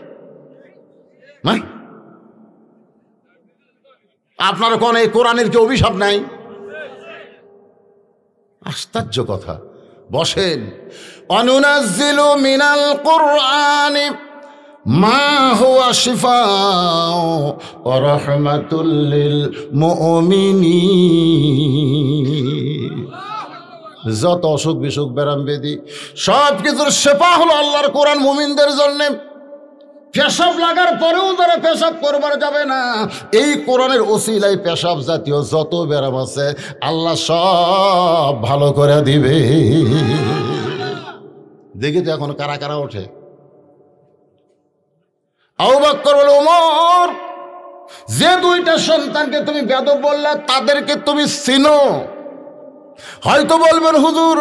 আপনার কোন এই কোরআনের কি অভিশাপ নাই? আশ্চর্য কথা। বসেন। অনুনাজ্জিলু মিনাল কুরআনি মা হুয়া শিফাউ ওয়া রাহমাতুল লিল মুমিনিন। যত অসুখ বিসুখ ব্যারাম ব্যাধি সব কিছুর শেফা হলো আল্লাহর কোরআন মুমিনদের জন্যে। পেশাব লাগার পরেও যারা পেশাব করবার যাবে না, এই কোরআনের ওসিলায় পেশাব জাতীয় যত ব্যারাম আছে আল্লাহ সব ভালো করে দিবে। দেখি তো এখন কারা কারা ওঠে। আবু বকর বলে ওমর, যে 2টা সন্তানকে তুমি বেয়াদব বললে তাদেরকে তুমি চিনো? হয়তো বলবেন হুজুর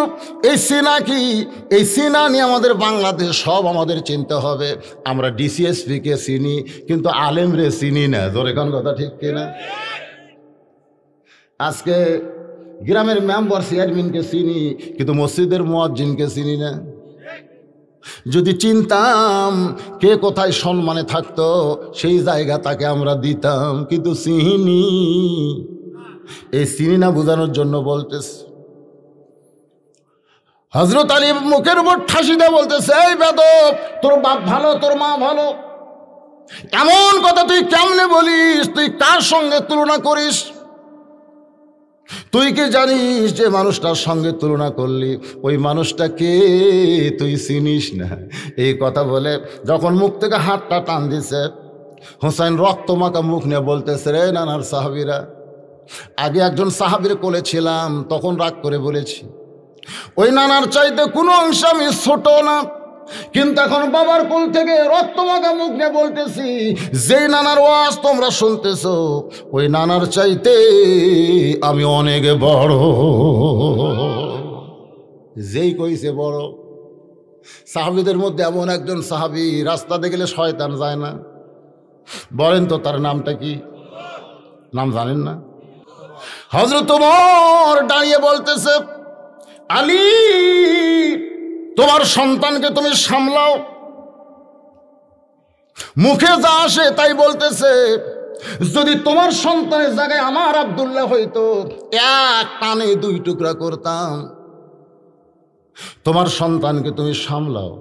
এই সিনা কি? এই সিনা নিয়ে আমাদের বাংলাদেশ সব আমাদের চিনতে হবে। আমরা ডিসিএসপি কে চিনি কিন্তু আলেম রে চিনি না। জোরে কোন কথা ঠিক কিনা? আজকে গ্রামের মেম্বার চেয়ারম্যানকে চিনি কিন্তু মসজিদের মুয়াজ্জিনকে চিনি না। যদি চিনতাম কে কোথায় সম্মানে থাকতো সেই জায়গা তাকে আমরা দিতাম, কিন্তু চিনি। এই চিনি না বোঝানোর জন্য বলতেছে। হযরত আলী মুখের উপর ঠাসি দিয়ে বলতেছে, এই বেদব, তোর বাপ ভালো, তোর মা ভালো, এমন কথা তুই কেমনে বলিস? তুই কার সঙ্গে তুলনা করিস? তুই কি জানিস যে মানুষটার সঙ্গে তুলনা করলি ওই মানুষটা কে? তুই চিনিস না। এই কথা বলে যখন মুখ থেকে হাতটা টান দিছে, হুসাইন রক্তমাখা মুখ নিয়ে বলতেছে, রে নানার সাহাবীরা, আগে একজন সাহাবীর কোলে ছিলাম, তখন রাগ করে বলেছি ওই নানার চাইতে কোনো অংশ আমি ছোট না, কিন্তু এখন বাবার কোল থেকে রক্তমাখা মুখ নিয়ে বলতেছি, যেই নানার ওয়াজ তোমরা শুনতেছো ওই নানার চাইতে আমি অনেক বড়। যেই কইছে বড় সাহাবীদের মধ্যে এমন একজন সাহাবী রাস্তাতে গেলে শয়তান যায় না। বলেন তো তার নামটা কি? নাম জানেন না? হযরত ওমর দাঁড়িয়ে বলতেছে, আলী তোমার সন্তানকে তুমি সামলাও। মুখে যা আসে তাই বলতেছে, যদি তোমার সন্তানের জায়গায় আমার আব্দুল্লাহ হইতো এক টানে দুই টুকরা করতাম। তোমার সন্তানকে তুমি সামলাও।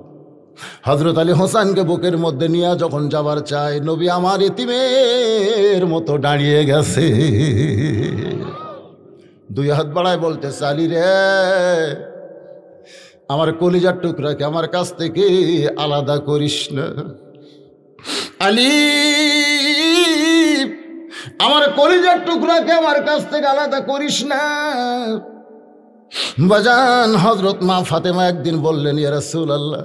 হযরত আলী হোসেনকে বুকের মধ্যে নিয়ে যখন যাবার চায়, নবী আমার এতিমের মতো দাঁড়িয়ে গেছে, দুই হাত বাড়ায় বলতেছে, আলী রে আমার কলিজার টুকরাকে আমার কাছ থেকে আলাদা করিস না। আলী আমার কলিজার টুকরাকে আমার কাছ থেকে আলাদা করিস না। বাজান হযরত মা ফাতেমা একদিন বললেন, ইয়া রাসূলুল্লাহ,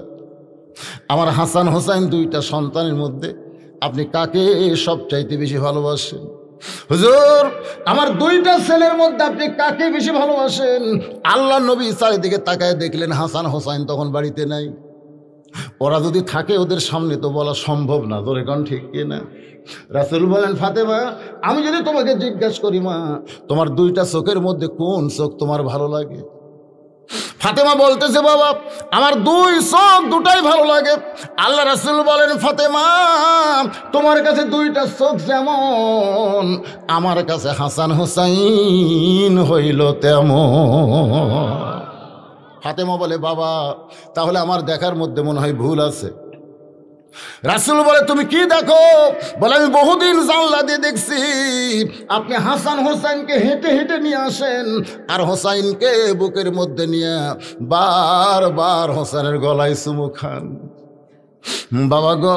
আমার হাসান হোসেন দুইটা সন্তানের মধ্যে আপনি কাকে সবচাইতে বেশি ভালোবাসেন? হুজুর আমার দুইটা ছেলের মধ্যে আপনি কাকে বেশি ভালোবাসেন? আল্লাহ নবী চারিদিকে তাকায় দেখলেন হাসান হোসেন তখন বাড়িতে নাই। ওরা যদি থাকে ওদের সামনে তো বলা সম্ভব না, ধরে কোন ঠিক কিনা? রাসূল বলেন, ফাতেমা আমি যদি তোমাকে জিজ্ঞাসা করি, মা তোমার দুইটা চোখের মধ্যে কোন চোখ তোমার ভালো লাগে? ফাতেমা বলতেছে, বাবা আমার দুই চোখ দুটাই ভালো লাগে। আল্লাহ রাসূল বলেন, ফাতেমা তোমার কাছে দুইটা চোখ যেমন, আমার কাছে হাসান হোসাইন হইল তেমন। ফাতেমা বলে, বাবা তাহলে আমার দেখার মধ্যে মনে হয় ভুল আছে। রাসূল বলে, তুমি কি দেখো? বলে, আমি বহুদিন জানলা দিয়ে দেখছি আপনি হাসান হোসেনকে হেঁটে হেঁটে নিয়ে আসেন আর হোসাইনকে বুকের মধ্যে নিয়ে বারবার হোসেনের গলায় চুমু খান। বাবা গো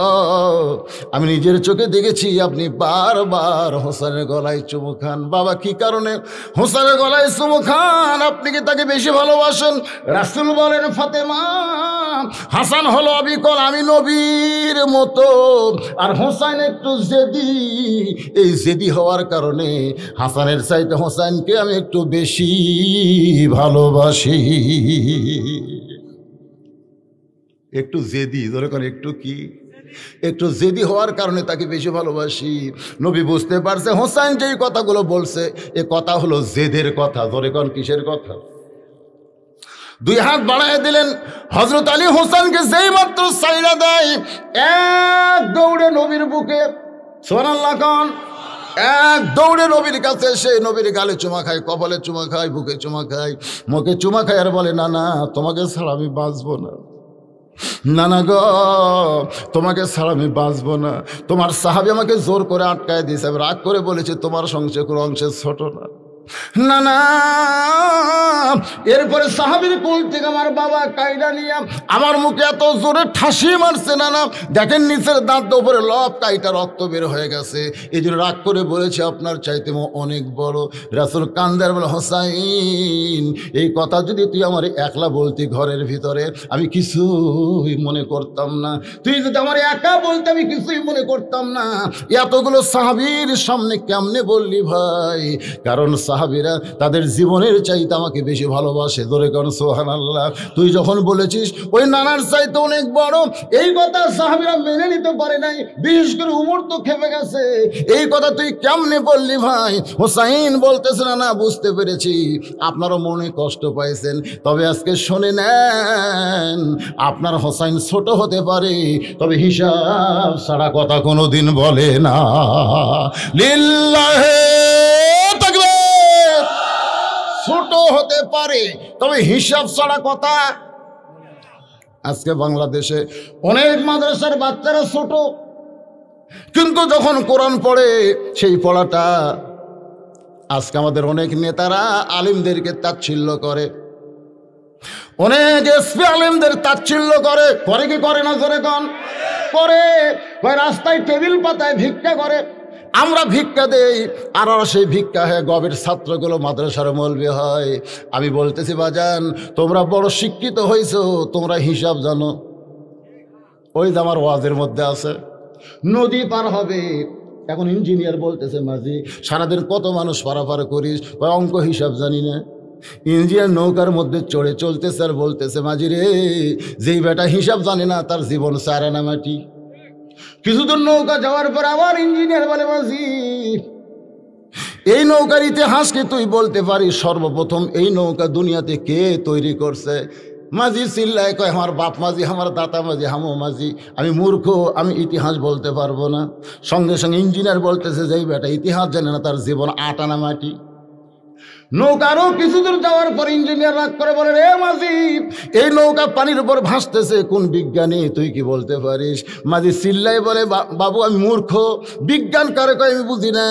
আমি নিজের চোখে দেখেছি আপনি বারবার হোসেনের গলায় চুমু খান। বাবা কি কারণে হোসেনের গলায় চুমু খান? আপনি কি তাকে বেশি ভালোবাসেন? রাসূল বলেন, ফাতেমা হাসান হলো অবিকল আমি নবীর মতো, আর হোসেন একটু জেদি। এই জেদি হওয়ার কারণে হাসানের চাইতে হোসেনকে আমি একটু বেশি ভালোবাসি। একটু জেদি, ধরে কোন একটু কি? একটু জেদি হওয়ার কারণে তাকে বেশি ভালোবাসি। নবী বুঝতে পারছে হোসেন যেই কথাগুলো বলছে এ কথা হলো জেদের কথা। ধরে কোন কিসের কথা? দুই হাত বাড়ায় দিলেন। হযরত আলী হোসেনকে যেই মাত্র সাইরা দেয়, এক দৌড়ে নবীর বুকে, সুবহানাল্লাহ কোন, এক দৌড়ে নবীর কাছে এসে নবীর গালে চুমা খায়, কপালে চুমা খায়, বুকে চুমা খায়, মুখে চুমা খায়, আর বলে, না না তোমাকে ছাড়া আমি বাঁচবো না। না না গো তোমাকে ছাড়া আমি বাঁচবো না। তোমার সাহাবী আমাকে জোর করে আটকায় দিয়েছে, আমি রাগ করে বলেছি তোমার সংসার কোনো অংশে ছোট না। না না এরপরে সাহাবীর কোল থেকে আমার বাবা কাইডা নিয়ে আমার মুখে এত জোরে ঠাসি মারছে, না না দেখেন নিচের দাঁত উপরে লব কাইটা রক্ত বের হয়ে গেছে। এই জন্য রাগ করে বলেছে আপনার চাইতে অনেক বড়। রাসূল কান্দার বলে, হোসাইন এই কথা যদি তুই আমার একলা বলতি ঘরের ভিতরে আমি কিছুই মনে করতাম না। তুই যদি আমার একা বলতে আমি কিছুই মনে করতাম না। এতগুলো সাহাবীর সামনে কেমনে বললি ভাই? কারণ সাহাবীরা তাদের জীবনের চাইতে আমাকে বেশি ভালোবাসে। ধরে কারণ সুবহানাল্লাহ। তুই যখন বলেছিস ওই নানার চাইতে অনেক বড়, এই কথা সাহাবীরা মেনে নিতে পারে নাই। বিশেষ করে উমর তো খেপে গেছে, এই কথা তুই কেমনে বললি ভাই? হোসাইন বলতেছে, না না বুঝতে পেরেছি আপনারও মনে কষ্ট পাইছেন, তবে আজকে শুনে নেন আপনার হোসাইন ছোট হতে পারে তবে হিসাব ছাড়া কথা কোনোদিন বলে না। লিল্লাহে তাকবীর। ছোট হতে পারে তবে হিসাব ছাড়া কথা। আজকে বাংলাদেশে অনেক মাদ্রাসার বাচ্চারা ছোট, কিন্তু যখন কোরআন পড়ে সেই পড়াটা, আজকে আমাদের অনেক নেতারা আলিমদেরকে তাচ্ছিল্য করে, অনেক এসপি আলিমদের তাচ্ছিল্য করে। করে কি করে না? জোরে কোন করে। রাস্তায় টেবিল পাতায় ভিক্ষা করে, আমরা ভিক্ষা দেই আর ওরা সেই ভিক্ষা হয় গবের ছাত্রগুলো মাদ্রাসার মৌলবি হয়। আমি বলতেছি বাজান তোমরা বড় শিক্ষিত হয়েছো, তোমরা হিসাব জানো। ওই যে আমার ওয়াজের মধ্যে আছে, নদী পার হবে, এখন ইঞ্জিনিয়ার বলতেছে মাঝি সারাদিন কত মানুষ পারাপার করিস, অঙ্ক হিসাব জানি না। ইঞ্জিনিয়ার নৌকার মধ্যে চড়ে চলতেছে আর বলতেছে, মাঝি রে, যেই বেটা হিসাব জানে না তার জীবন সারে না মাটি। কিছুদূর নৌকা যাওয়ার পর আবার ইঞ্জিনিয়ার বলে, মাঝি, এই নৌকার ইতিহাস কি তুই বলতে পারিস? সর্বপ্রথম এই নৌকা দুনিয়াতে কে তৈরি করছে? মাঝি চিল্লায় কয়, আমার বাপ মাঝি, আমার দাতা মাঝি, হামো মাঝি, আমি মূর্খ, আমি ইতিহাস বলতে পারবো না। সঙ্গে সঙ্গে ইঞ্জিনিয়ার বলতেছে, যেই বেটা ইতিহাস জানে না তার জীবন আটানা মাটি। নৌকারও কিছু দূর যাওয়ার পর ইঞ্জিনিয়ার রাগ করে বলে, রে মাঝি, এই নৌকা পানির উপর ভাসতেছে, কোন বিজ্ঞানী, তুই কি বলতে পারিস? মাঝি চিল্লাই বলে, বাবু আমি মূর্খ, বিজ্ঞান কারে কয় আমি বুঝি না।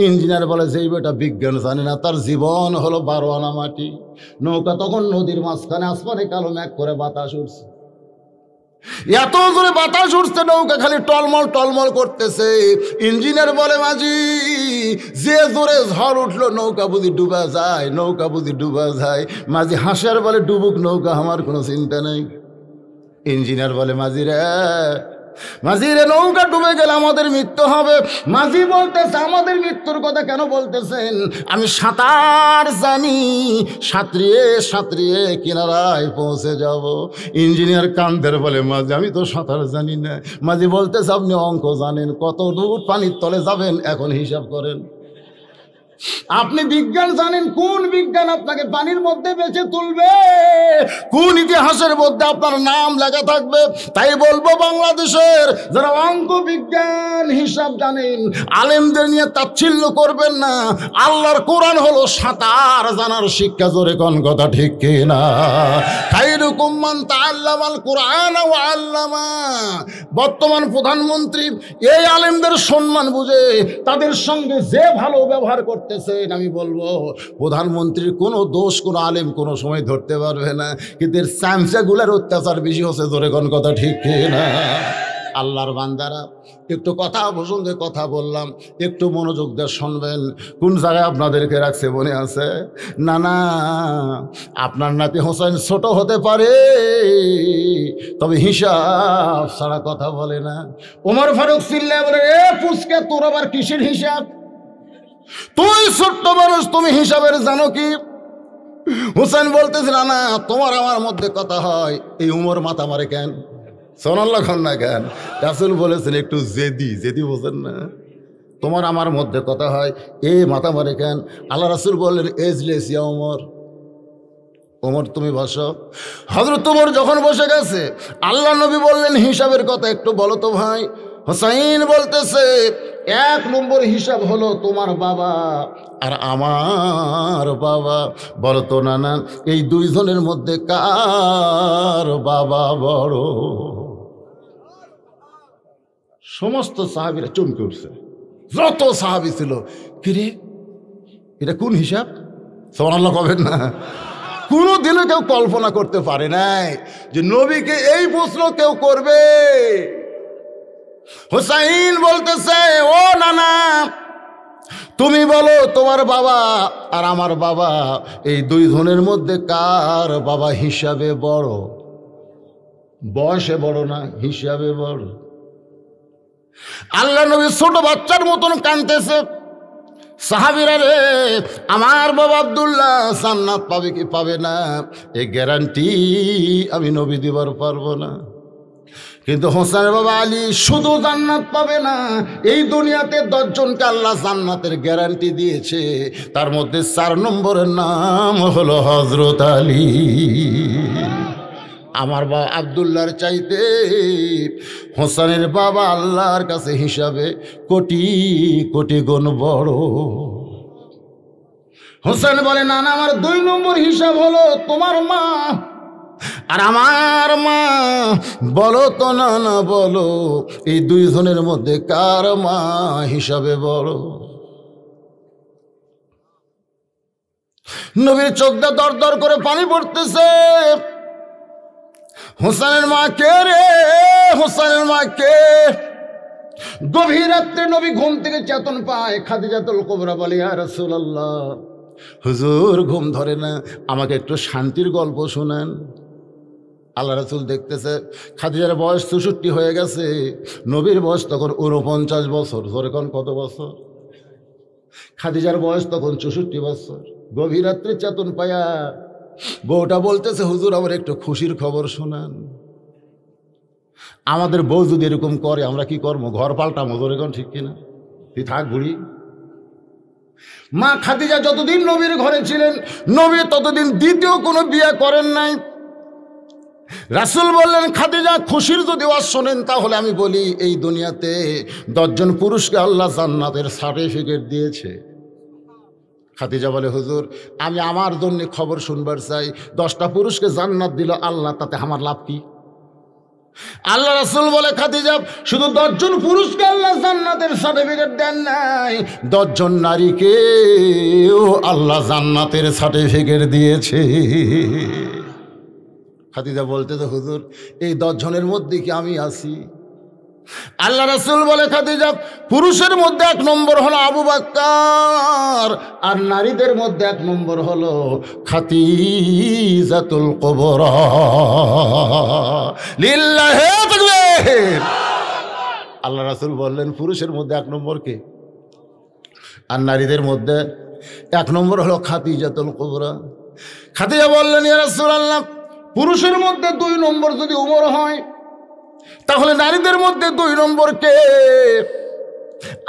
ইঞ্জিনিয়ার বলে, যেই বেটা বিজ্ঞান জানে না তার জীবন হলো 12 আনা মাটি। নৌকা তখন নদীর মাঝখানে, আসমানে কালো মেঘ করে বাতাস উঠছে, এত জোরে বাতাস উঠছে, নৌকা খালি টলমল টলমল করতেছে। ইঞ্জিনিয়ার বলে, মাঝি, যে জোরে ঝড় উঠলো নৌকা বুঝি ডুবা যায়, নৌকা বুঝি ডুবা যায়। মাঝি হাসার বলে, ডুবুক নৌকা, আমার কোনো চিন্তা নেই। ইঞ্জিনিয়ার বলে, মাঝি রে, নৌকা ডুবে গেলে আমাদের মৃত্যু হবে। মাঝি বলতেছে, আমাদের মৃত্যুর কথা কেন বলতেছেন? আমি সাঁতার জানি, সাঁতরিয়ে সাঁতরিয়ে কিনারায় পৌঁছে যাব। ইঞ্জিনিয়ার কান্দের বলে, মাঝি আমি তো সাঁতার জানি না। মাঝি বলতেছে, আপনি অঙ্ক জানেন, কত দূর পানির তলে যাবেন এখন হিসাব করেন। আপনি বিজ্ঞান জানেন, কোন বিজ্ঞান আপনাকে পানির মধ্যে বেঁচে তুলবে? কোন ইতিহাসের মধ্যে আপনার নাম লেখা থাকবে? তাই বলবো, বাংলাদেশের যারা অঙ্ক বিজ্ঞান হিসাব জানেন, আলেমদের নিয়ে তাচ্ছিল্য করবেন না। আল্লাহর কোরআন হলো সাঁতার জানার শিক্ষা। জোরে কোন কথা ঠিক কিনা? খায়রুকুম মান তাআল্লামাল কুরআন ওয়া আল্লামা। বর্তমান প্রধানমন্ত্রী এই আলেমদের সম্মান বুঝে তাদের সঙ্গে যে ভালো ব্যবহার করতেছেন, আমি বলবো প্রধানমন্ত্রীর কোনো দোষ কোনো আলেম কোনো সময় ধরতে পারবে না, কিন্তু এর চামচাগুলার অত্যাচার বেশি হচ্ছে। জোরে কোন কথা ঠিক কিনা? আল্লাহর বান্দারা, একটু কথা পছন্দে কথা বললাম, একটু মনোযোগ দিয়ে শুনবেন। কোন জায়গায় আপনাদেরকে রাখছে মনে আছে? না, আপনার নাতি হোসেন ছোট হতে পারে, তবে হিসাব ছাড়া কথা বলে না। ওমর ফারুক চিল্লায় বলে, এ পুচকে, তোর আবার কিসের হিসাব? তুই ছোট্ট মানুষ, তুমি হিসাবের জানো কি? হোসেন বলতেছিল, না, তোমার আমার মধ্যে কথা হয়, এই উমর মাথা মারে কেন? সোনাল্লাহ খান না কেন? রাসূল বলেছেন একটু জেদি বোঝেন না, তোমার আমার মধ্যে কথা হয়, এ মাথা মারে কেন? আল্লাহ রাসূল বললেন, এজলেস ইয়া ওমর, ওমর তুমি বসো। হযরত ওমর যখন বসে গেছে, আল্লাহ নবী বললেন, হিসাবের কথা একটু বলো তো ভাই। হোসাইন বলতেছে, 1 নম্বর হিসাব হলো তোমার বাবা আর আমার বাবা। বলো তো নানা, এই দুইজনের মধ্যে কার বাবা বড়? সমস্ত সাহাবীরা চমকে উঠছে, যত সাহাবী ছিল। কিরে, এটা কোন হিসাব? সুবহানাল্লাহ কবেন না? কোনোদিনও কেউ কল্পনা করতে পারে নাই যে নবীকে এই প্রশ্ন কেউ করবে। হুসাইন বলতেছে, ও নানা, তুমি বলো তোমার বাবা আর আমার বাবা, এই দুইজনের মধ্যে কার বাবা হিসাবে বড়? বয়সে বড় না, হিসাবে বড়। আল্লাহ নবী ছোট বাচ্চার মতন কাঁদতেছে। সাহাবীরা রে, আমার বাবা আব্দুল্লাহ জান্নাত পাবে কি পাবে না, এই গ্যারান্টি আমি নবী দিবার পারবো না। কিন্তু হোসেনের বাবা আলী শুধু জান্নাত পাবে না, এই দুনিয়াতে 10 জনকে আল্লাহ জান্নাতের গ্যারান্টি দিয়েছে, তার মধ্যে 4 নম্বরের নাম হলো হযরত আলী। আমার বাবা আব্দুল্লাহর চাইতে হোসেনের বাবা আল্লাহর কাছে হিসাবে কোটি কোটি গুণ বড়। হোসেন বলে, না না, আমার 2 নম্বর হিসাব হলো তোমার মা আর আমার মা। বলো তো না, বলো এই দুইজনের মধ্যে কার মা হিসাবে বড়? নবীর চোখ দিয়ে দর দর করে পানি পড়তেছে। হোসেনের মা কে রে? হোসেনের মা কে? গভীর রাত্রে নবী ঘুম থেকে চেতন পায়। খাদিজাতুল কুবরা বলে, ইয়া রাসূলুল্লাহ, হুজুর ঘুম ধরে না, আমাকে একটু শান্তির গল্প শোনান। আল্লাহ রাসূল দেখতেছে খাদিজার বয়স 64 হয়ে গেছে, নবীর বয়স তখন 49 বছর। জোরে কোন কত বছর? খাদিজার বয়স তখন 64 বছর। গভীর রাত্রে চেতন পায়া বউটা বলতেছে, হুজুর আমার একটু খুশির খবর শোনান। আমাদের বউ যদি এরকম করে আমরা কি করবো? ঘর পাল্টামো, এখন ঠিক কিনা? তুই থাক বুড়ি। মা খাদিজা যতদিন নবীর ঘরে ছিলেন, নবী ততদিন দ্বিতীয় কোনো বিয়ে করেন নাই। রাসূল বললেন, খাদিজা খুশির যদি ওয়াজ শোনেন তাহলে আমি বলি, এই দুনিয়াতে 10 জন পুরুষকে আল্লাহ জান্নাতের সার্টিফিকেট দিয়েছে। খাদিজা বলে, হুজুর আমি আমার জন্য খবর শুনবার চাই, 10টা পুরুষকে জান্নাত দিল আল্লাহ, তাতে আমার লাভ কি? আল্লাহ রাসূল বলে, খাদিজা শুধু 10 জন পুরুষকে আল্লাহ জান্নাতের সার্টিফিকেট দেন নাই, 10 জন নারীকেও আল্লাহ জান্নাতের সার্টিফিকেট দিয়েছে। খাদিজা বলতেছে, হুজুর এই 10 জনের মধ্যে কি আমি আছি? আল্লাহ রাসূল বলে, খাদিজা পুরুষের মধ্যে 1 নম্বর হলো আবু বকর, আর নারীদের মধ্যে 1 নম্বর হলো খাদিজাতুল কুবরা। লিল্লাহি তাকবীর। আল্লাহ রাসূল বললেন, পুরুষের মধ্যে 1 নম্বর কে? আর নারীদের মধ্যে 1 নম্বর হলো খাদিজাতুল কুবরা। খাদিজা বললেন, ইয়া রাসূলুল্লাহ পুরুষের মধ্যে 2 নম্বর যদি উমর হয়, তাহলে নারীদের মধ্যে 2 নম্বর কে?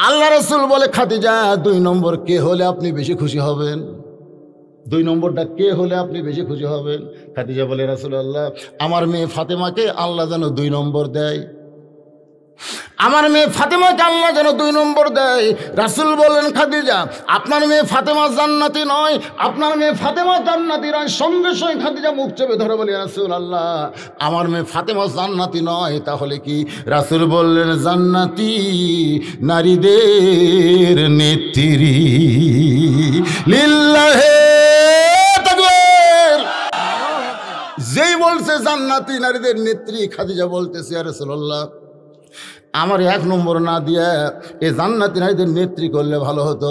আল্লাহ রাসূল বলে, খাদিজা 2 নম্বর কে হলে আপনি বেশি খুশি হবেন? 2 নম্বরটা কে হলে আপনি বেশি খুশি হবেন? খাদিজা বলে, রাসূলুল্লাহ আমার মেয়ে ফাতেমাকে আল্লাহ যেন 2 নম্বর দেয়, আমার মেয়ে ফাতেমাকে আল্লাহ যেন 2 নম্বর দেয়। রাসূল বললেন, খাদিজা আপনার মেয়ে ফাতেমা জান্নাতি নয়, আপনার মেয়ে ফাতেমা জান্নাতি নয়। সঙ্গে সঙ্গে খাদিজা মুখ চেপে ধরে বলে, রাসূলুল্লাহ আমার মেয়ে ফাতেমা জান্নাতি নয়, তাহলে কি? রাসূল বললেন, জান্নাতি নারীদের নেত্রী। লিল্লাহি তাকবীর। যেই বলছে জান্নাতি নারীদের নেত্রী, খাদিজা বলতেছে, ইয়া রাসূলুল্লাহ আমার 1 নম্বর না দিয়ে এই জান্নাতি নারীদের নেত্রী করলে ভালো হতো।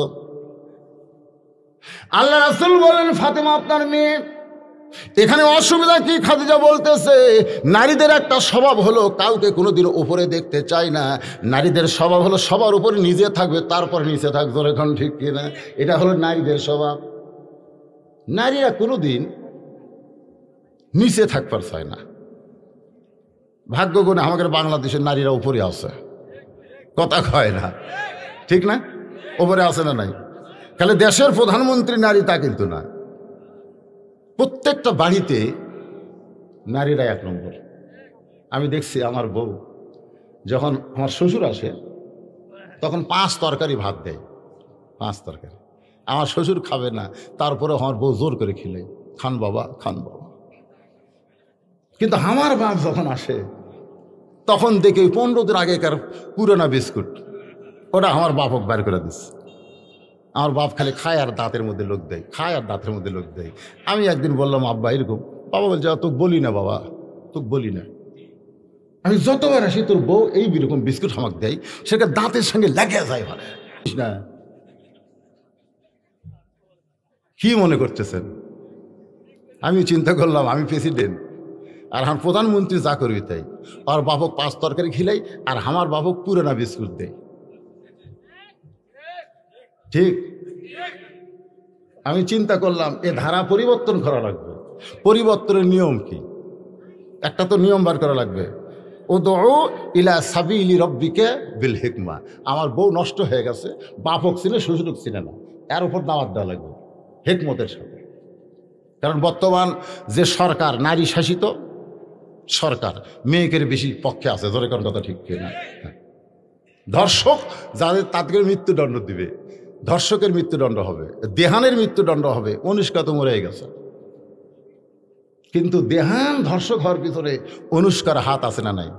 আল্লাহ রাসূল বলেন, ফাতেমা আপনার মেয়ে, এখানে অসুবিধা কি? খাদিজা বলতেছে, নারীদের একটা স্বভাব হলো কাউকে কোনোদিন উপরে দেখতে চায় না। নারীদের স্বভাব হলো সবার উপরে নিজে থাকবে, তারপর নিচে থাকবে। এখন ঠিক কিনা? এটা হলো নারীদের স্বভাব। নারীরা কোনোদিন নিচে থাকবার চায় না। ভাগ্য গুণে আমাদের বাংলাদেশের নারীরা উপরে আছে, কথা কয় না, ঠিক না? উপরে আছে না নাই? খালি দেশের প্রধানমন্ত্রী নারী তা কিন্তু না, প্রত্যেকটা বাড়িতে নারীরা 1 নম্বর। আমি দেখছি আমার বউ যখন আমার শ্বশুর আসে তখন 5 তরকারি ভাত দেয়, 5 তরকারি। আমার শ্বশুর খাবে না, তারপরে আমার বউ জোর করে খেলে, খান বাবা খান বাবা। কিন্তু আমার বাপ যখন আসে তখন দেখে 15 দিন আগেকার পুরোনা বিস্কুট, ওটা আমার বাপক বের করে দিচ্ছে। আমার বাপ খালি খায় আর দাঁতের মধ্যে লোক দেয়, খায় আর দাঁতের মধ্যে লোক দেয়। আমি একদিন বললাম, আব্বা এরকম। বাবা বলছে, তোকে বলি না বাবা, তোকে বলি না। আমি যতবার আসি তোর বউ এই রকম বিস্কুট আমাকে দেয়, সেটা দাঁতের সঙ্গে লেগে যায়। বলে না, কি মনে করতেছেন? আমি চিন্তা করলাম আমি প্রেসিডেন্ট, আর আমার প্রধানমন্ত্রী যা করবি তাই। আর বাপক 5 তরকারি খিলাই, আর আমার বাপক পুরোনা বিস্কুট দেয়, ঠিক? আমি চিন্তা করলাম এ ধারা পরিবর্তন করা লাগবে। পরিবর্তনের নিয়ম কি? একটা তো নিয়ম বার করা লাগবে, উদউ ইলা সাবিলি রব্বিকা বিল হিকমা। আমার বউ নষ্ট হয়ে গেছে, বাপক চিনে শ্বশুরক চিনে না, এর উপর দাওয়াত দেওয়া লাগবে হিকমতের সাথে। কারণ বর্তমান যে সরকার নারী শাসিত সরকার, মেয়েকের বেশি পক্ষে আছে, জোরে কোন কথা ঠিক কিনা? ধর্ষক যাদের তাদের মৃত্যুদণ্ড দিবে, ধর্ষকের মৃত্যুদণ্ড হবে, দেহানের মৃত্যুদণ্ড হবে। অনুষ্কা তো মরে গেছে, কিন্তু দেহান ধর্ষক হওয়ার পিছনে অনুষ্কার হাত আছে না নাই?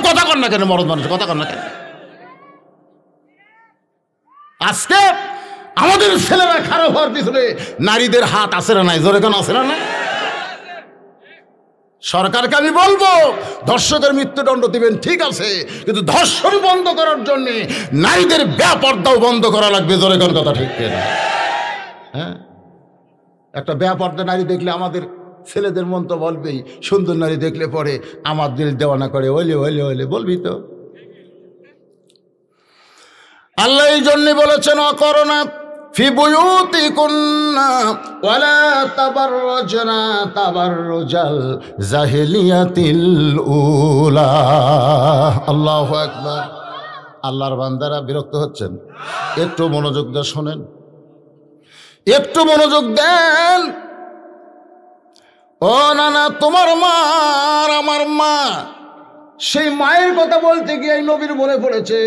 কথা কর না কেন মরদ মানুষ, কথা কর না কেন? আজকে আমাদের ছেলেরা খারাপ হওয়ার পিছনে নারীদের হাত আছে না নাই? জোরে কেন আছে না নাই? সরকারকে আমি বলবো ধর্ষকের মৃত্যুদণ্ড দিবেন, ঠিক আছে, কিন্তু ধর্ষণ বন্ধ করার জন্য নারীদের বেপর্দাও বন্ধ করা লাগবে। জোরে কোন কথা ঠিক কিনা? হ্যাঁ, একটা বেপর্দা নারী দেখলে আমাদের ছেলেদের মন তো বলবেই, সুন্দর নারী দেখলে পরে আমার দিল দেওয়ানা করে, ওইলে ওইলে ওইলে বলবি তো। আল্লাহ এই জন্যে বলেছেন, অকরনা ফি বুয়ুতিকুন্না ওয়ালা তাবাররাজনা তাবাররুজাল জাহিলিয়াতিল উলা। আল্লাহু আকবার। আল্লাহর বান্দারা বিরক্ত হচ্ছেন? একটু মনোযোগ দিয়ে শোনেন, একটু মনোযোগ দেন। ও নানা, তোমার মা আর আমার মা, সেই মায়ের কথা বলতে গিয়ে নবীর মনে পড়েছে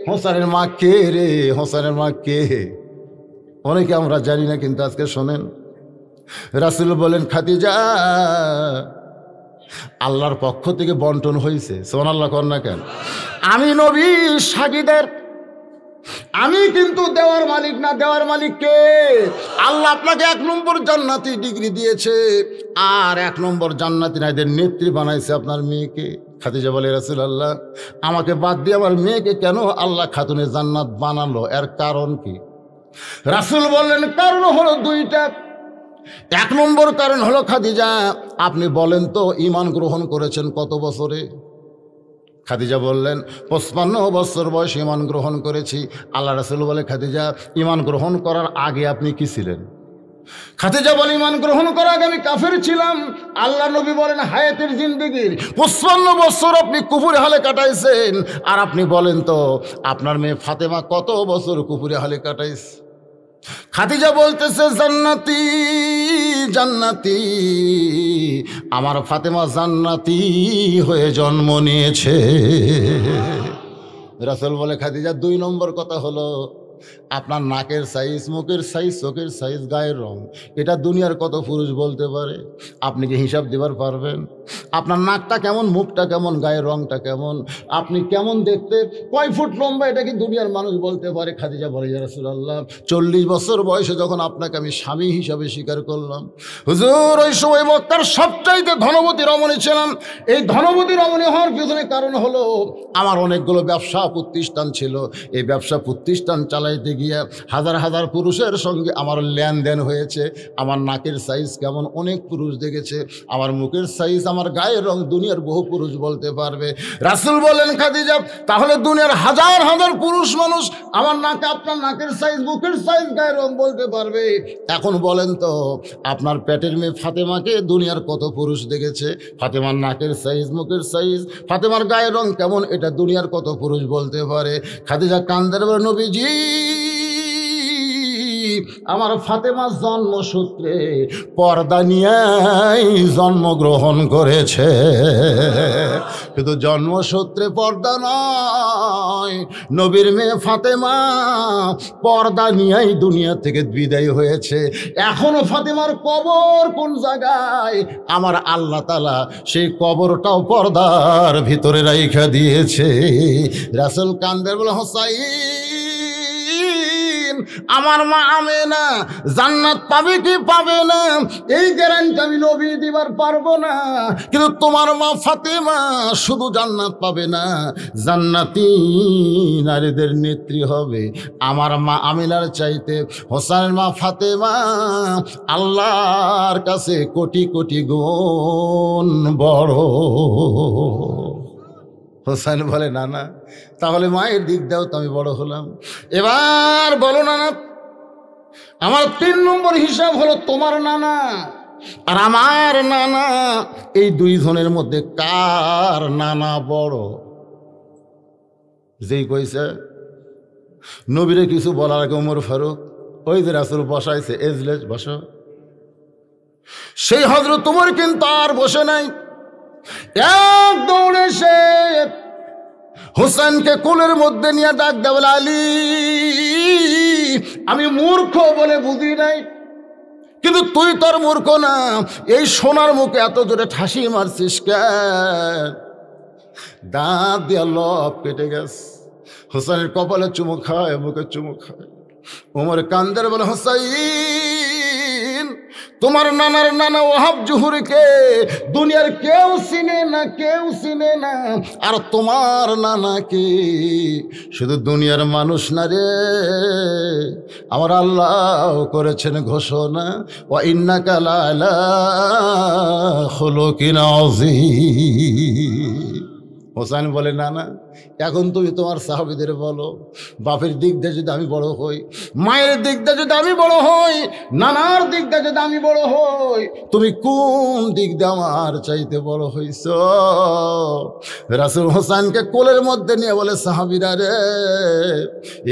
হোসেনের মা কে রে, হোসেনের মা কে? অনেকে আমরা জানি না, কিন্তু আজকে শোনেন। রাসূল বলেন, খাদিজা আল্লাহর পক্ষ থেকে বন্টন হয়েছে। সুবহানাল্লাহ কর না কেন? আমি নবী সাগীদের, আমি কিন্তু দেওয়ার মালিক না। দেওয়ার মালিক কে? আল্লাহ আপনাকে 1 নম্বর জান্নাতি ডিগ্রি দিয়েছে, আর 1 নম্বর জান্নাতি না, এদের নেত্রী বানাইছে আপনার মেয়েকে। খাদিজা বলে, রাসূলুল্লাহ আমাকে বাদ দিয়ে আমার মেয়েকে কেন আল্লাহ খাতুনে জান্নাত বানালো, এর কারণ কি? রাসূল বললেন, কারণ হলো 2টা। 1 নম্বর কারণ হলো, খাদিজা আপনি বলেন তো ঈমান গ্রহণ করেছেন কত বছরে? খাদিজা বললেন, 55 বছর বয়সে ঈমান গ্রহণ করেছি। আল্লাহ রাসূল বলে, খাদিজা ঈমান গ্রহণ করার আগে আপনি কি ছিলেন? খাদিজা বলে, ঈমান গ্রহণ করার আগে আমি কাফের ছিলাম। আল্লাহ নবী বলেন, হায়াতের জিন্দেগির 55 বছর আপনি কুফুরে হালে কাটাইছেন। আর আপনি বলেন তো আপনার মেয়ে ফাতেমা কত বছর কুফুরে হালে কাটাইছে? খাদিজা বলতেছে, জান্নাতি জান্নাতি, আমার ফাতেমা জান্নাতি হয়ে জন্ম নিয়েছে। রাসূল বলে, খাদিজা 2 নম্বর কথা হলো আপনার নাকের সাইজ, মুখের সাইজ, চোখের সাইজ, গায়ের রং, এটা দুনিয়ার কত পুরুষ বলতে পারে? আপনি কি হিসাব দিবার পারবেন? আপনার নাকটা কেমন, মুখটা কেমন, গায়ের রংটা কেমন, আপনি কেমন দেখতে, কয় ফুট লম্বা, এটা কি দুনিয়ার মানুষ বলতে পারে? খাদিজা বলে, ইয়া রাসূলুল্লাহ 40 বছর বয়সে যখন আপনাকে আমি স্বামী হিসাবে স্বীকার করলাম, হুজুর ওই সময় মক্কার সবচাইতে ধনবতী রমণী ছিলাম। এই ধনবতী রমণী হওয়ার পিছনে কারণ হলো আমার অনেকগুলো ব্যবসা প্রতিষ্ঠান ছিল। এই ব্যবসা প্রতিষ্ঠান চালাইতে গিয়ে হাজার হাজার পুরুষের সঙ্গে আমার লেনদেন হয়েছে। আমার নাকের সাইজ কেমন অনেক পুরুষ দেখেছে, আমার মুখের সাইজ, আমার গায়ের রং দুনিয়ার বহু পুরুষ বলতে পারবে। রাসূল বলেন, খাদিজা তাহলে দুনিয়ার হাজার হাজার পুরুষ মানুষ আমার নাকে, আপনার নাকের সাইজ, মুখের সাইজ, গায়ের রং বলতে পারবে। এখন বলেন তো আপনার পেটের মেয়ে ফাতেমাকে দুনিয়ার কত পুরুষ দেখেছে? ফাতেমার নাকের সাইজ, মুখের সাইজ, ফাতেমার গায়ের রং কেমন, এটা দুনিয়ার কত পুরুষ বলতে পারে? খাদিজা কান্দের বলে, নবীজি আমার ফাতেমা জন্মসূত্রে পর্দা নিয়েই জন্মগ্রহণ করেছে। কিন্তু জন্মসূত্রে পর্দা নয়, নবীর মেয়ে ফাতেমা পর্দা নিয়েই দুনিয়া থেকে বিদায় হয়েছে। এখনো ফাতেমার কবর কোন জায়গায়, আমার আল্লাহ তাআলা সেই কবরটাও পর্দার ভিতরে রাইখা দিয়েছে। রাসূল কান্দের বলে, হোসাইন আমার মা আমেনা জান্নাত পাবে কি পাবে না এই গ্যারান্টি আমি নবী দিবার পারবো না, কিন্তু তোমার মা ফাতেমা শুধু জান্নাত পাবে না, জান্নাতি নারীদের নেত্রী হবে। আমার মা আমিনার চাইতে হোসেনের মা ফাতেমা আল্লাহর কাছে কোটি কোটি গুণ বড়। হোসেন বলে, না না, তাহলে মায়ের দিক দাও তো আমি বড় হলাম। এবার বলো নানা, আমার 3 নম্বর হিসাব হলো তোমার নানা আর আমার নানা, এই 2 জনের মধ্যে কার নানা বড়? যেই কইছে নবীরে কিছু বলার আগে ওমর ফারুক ওই যে রাসূল বসাইছে এজলেস বসো, সেই হযরত ওমর কিন্তু আর বসে নাই। এক দৌড়ে সে হোসেনকে কোলের মধ্যে নিয়ে ডাক দেয়, বলে, আলী আমি মূর্খ বলে বুঝি নাই, কিন্তু তুই তোর মূর্খ না, এই সোনার মুখে এত জোরে ঠাসি মারছিস কেন? দাঁত দিয়া লব কেটে গেছে। হোসেনের কপালে চুমু খায়, মুখে চুমু খায়। ওমর কান্দের বলে, হোসাইন তোমার নানার নানা ওয়াহাব জুহুরিকে দুনিয়ার কেউ চিনে না, কেউ চিনে না, আর তোমার নানাকে শুধু দুনিয়ার মানুষ না রে, আমার আল্লাহ করেছেন ঘোষণা, ওয়া ইন্নাকা লাআলা খুলুকিন আযীম। হোসাইন বলে, না না, এখন তুমি তোমার সাহাবীদের বলো, বাপের দিক দিয়ে যদি আমি বড় হই, মায়ের দিক দিয়ে যদি আমি বড় হই, নানার দিক দিয়ে যদি আমি বড় হই, তুমি কোন দিক দিয়ে আমার চাইতে বড় হইছ? রাসূল হোসাইনকে কোলের মধ্যে নিয়ে বলে, সাহাবীরা রে,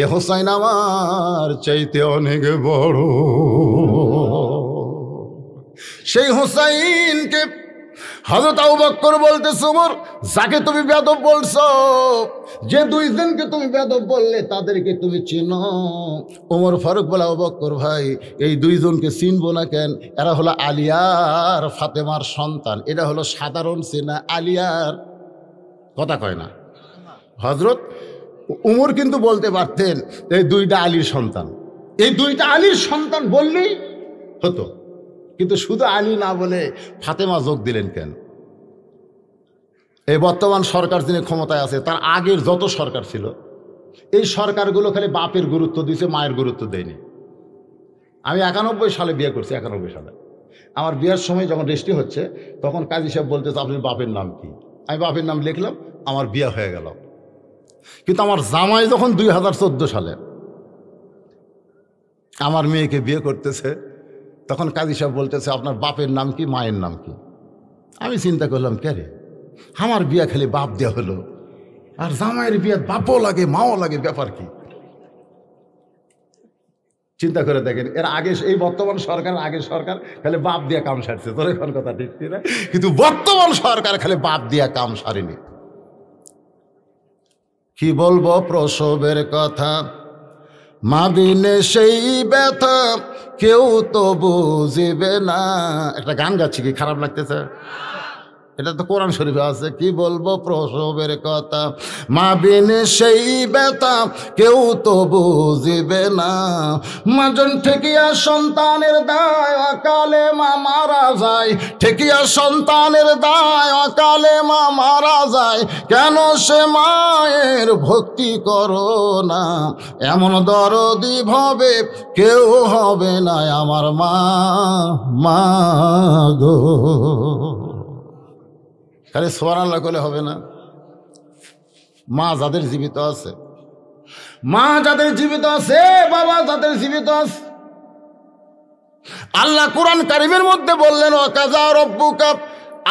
এ হোসাইন আমার চাইতে অনেক বড়। সেই হোসাইনকে হযরত আবু বকর বলতেছে, ওমর, যাকে তুমি বেয়াদব বলছো, যে দুইজনকে তুমি বেয়াদব বললে তাদেরকে তুমি চিনো? ওমর ফারুক বলে, আবু বকর ভাই, এই দুইজনকে চিনবো না কেন? এরা হলো আলিয়ার ফাতেমার সন্তান। এটা হলো সাধারণ চেনা, আলিয়ার কথা কয় না। হযরত উমর কিন্তু বলতে পারতেন এই দুইটা আলীর সন্তান, এই দুইটা আলীর সন্তান বললেই হতো, কিন্তু শুধু আলী না বলে ফাতেমা যোগ দিলেন কেন? এই বর্তমান সরকার যিনি ক্ষমতায় আছে, তার আগের যত সরকার ছিল, এই সরকারগুলো খালি বাপের গুরুত্ব দিয়েছে, মায়ের গুরুত্ব দেয়নি। আমি 91 সালে বিয়ে করছি। 91 সালে আমার বিয়ের সময় যখন রেজিস্ট্রি হচ্ছে, তখন কাজী সাহেব বলতেছে, আপনার বাপের নাম কি? আমি বাপের নাম লিখলাম, আমার বিয়ে হয়ে গেল। কিন্তু আমার জামাই যখন 2014 সালে আমার মেয়েকে বিয়ে করতেছে, তখন কাজী সাহেব বলতেছে, আপনার বাপের নাম কি, মায়ের নাম কি? আমি চিন্তা করলাম, কে রে, আমার বিয়া খালি বাপ দেওয়া হলো, আর জামাইয়ের বিয়া বাপও লাগে মাও লাগে, ব্যাপার কি? চিন্তা করে দেখেন, এর আগে এই বর্তমান সরকার, আগের সরকার খালি বাপ দিয়া কাম সারছে, তোর এখন কথা ঠিক না? কিন্তু বর্তমান সরকার খালি বাপ দিয়া কাম সারেনি। কি বলবো প্রসবের কথা, মা বিনে সেই ব্যথা কেউ তো বুঝিবে না। একটা গান গাচ্ছি, কি খারাপ লাগতেছে? এটা তো কোরআন শরীফে আছে। কি বলবো প্রসবের কথা, মা বিনে সেই ব্যথা কেউ তো বুঝিবে না। মাজন ঠেকিয়া সন্তানের দায়, অকালে মা মারা যায়। ঠেকিয়া সন্তানের দায়, অকালে মা মারা যায়। কেন সে মায়ের ভক্তি করো না? এমন দরদি ভাবে কেউ হবে না আমার মা, মা গো। খালি সুবহানাল্লাহ করলে হবে না। মা যাদের জীবিত আছে, মা যাদের জীবিত আছে, বাবা যাদের জীবিত আছে, আল্লাহ কুরআন কারীমের মধ্যে বললেন, ওয়াকাযা রাব্বুকা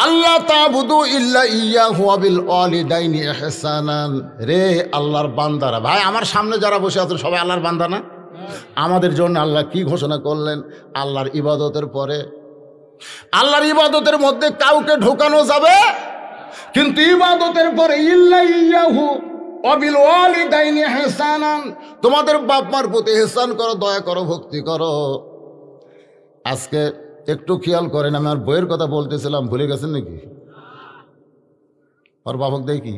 আল্লাহ তা'বুদু ইল্লা ইয়্যাহু ওয়া বিল ওয়ালিদাইনি ইহসানান। রে আল্লাহর বান্দারা, ভাই আমার সামনে যারা বসে আছেন সবাই আল্লাহর বান্দা না? আমাদের জন্য আল্লাহ কি ঘোষণা করলেন? আল্লাহর ইবাদতের পরে, আল্লাহর ইবাদতের মধ্যে কাউকে ঢোকানো যাবে, কিন্তু ইবাদতের পরে ইল্লা ইয়্যাহু ওয়া বিল ওয়ালিদাইনি ইহসানান, তোমাদের বাপ মার প্রতি ইহসান করো, দয়া করো, ভক্তি করো। আজকে একটু খেয়াল করেন, আমি আর বইয়ের কথা বলতেছিলাম, ভুলে গেছেন নাকি? ওর বাপক দেয় কি?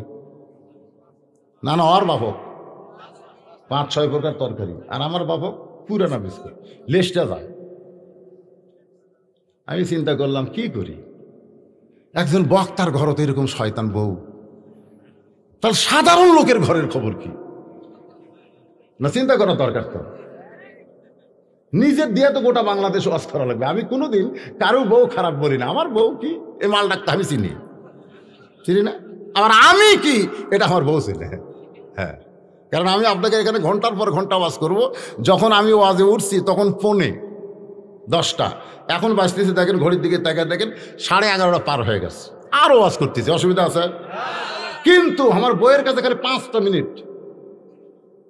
না না, ওর বাপক 5-6 প্রকার তরকারি, আর আমার বাপক পুরানা বিস্কুট, লেজটা যায়। আমি চিন্তা করলাম, কি করি? একজন বক্তার ঘরতে এরকম শয়তান বউ, তাহলে সাধারণ লোকের ঘরের খবর কি? না চিন্তা করার দরকার তো। নিজের দিয়ে তো গোটা বাংলাদেশ ওয়াজ করা লাগবে। আমি কোনোদিন কারো বউ খারাপ বলি না। আমার বউ কি, এই মাল ডাকতে আমি চিনি না। আবার আমি কি, এটা আমার বউ চিনে। হ্যাঁ, কারণ আমি আপনাকে এখানে ঘন্টার পর ঘন্টা ওয়াজ করব। যখন আমি ওয়াজে উঠছি তখন 10:45, এখন বাজতেছে, দেখেন ঘড়ির দিকে তাকায় দেখেন 11:30 পার হয়ে গেছে, আরও ওয়াজ করতেছি। অসুবিধা আছে? কিন্তু আমার বইয়ের কাছে খালি 5টা মিনিট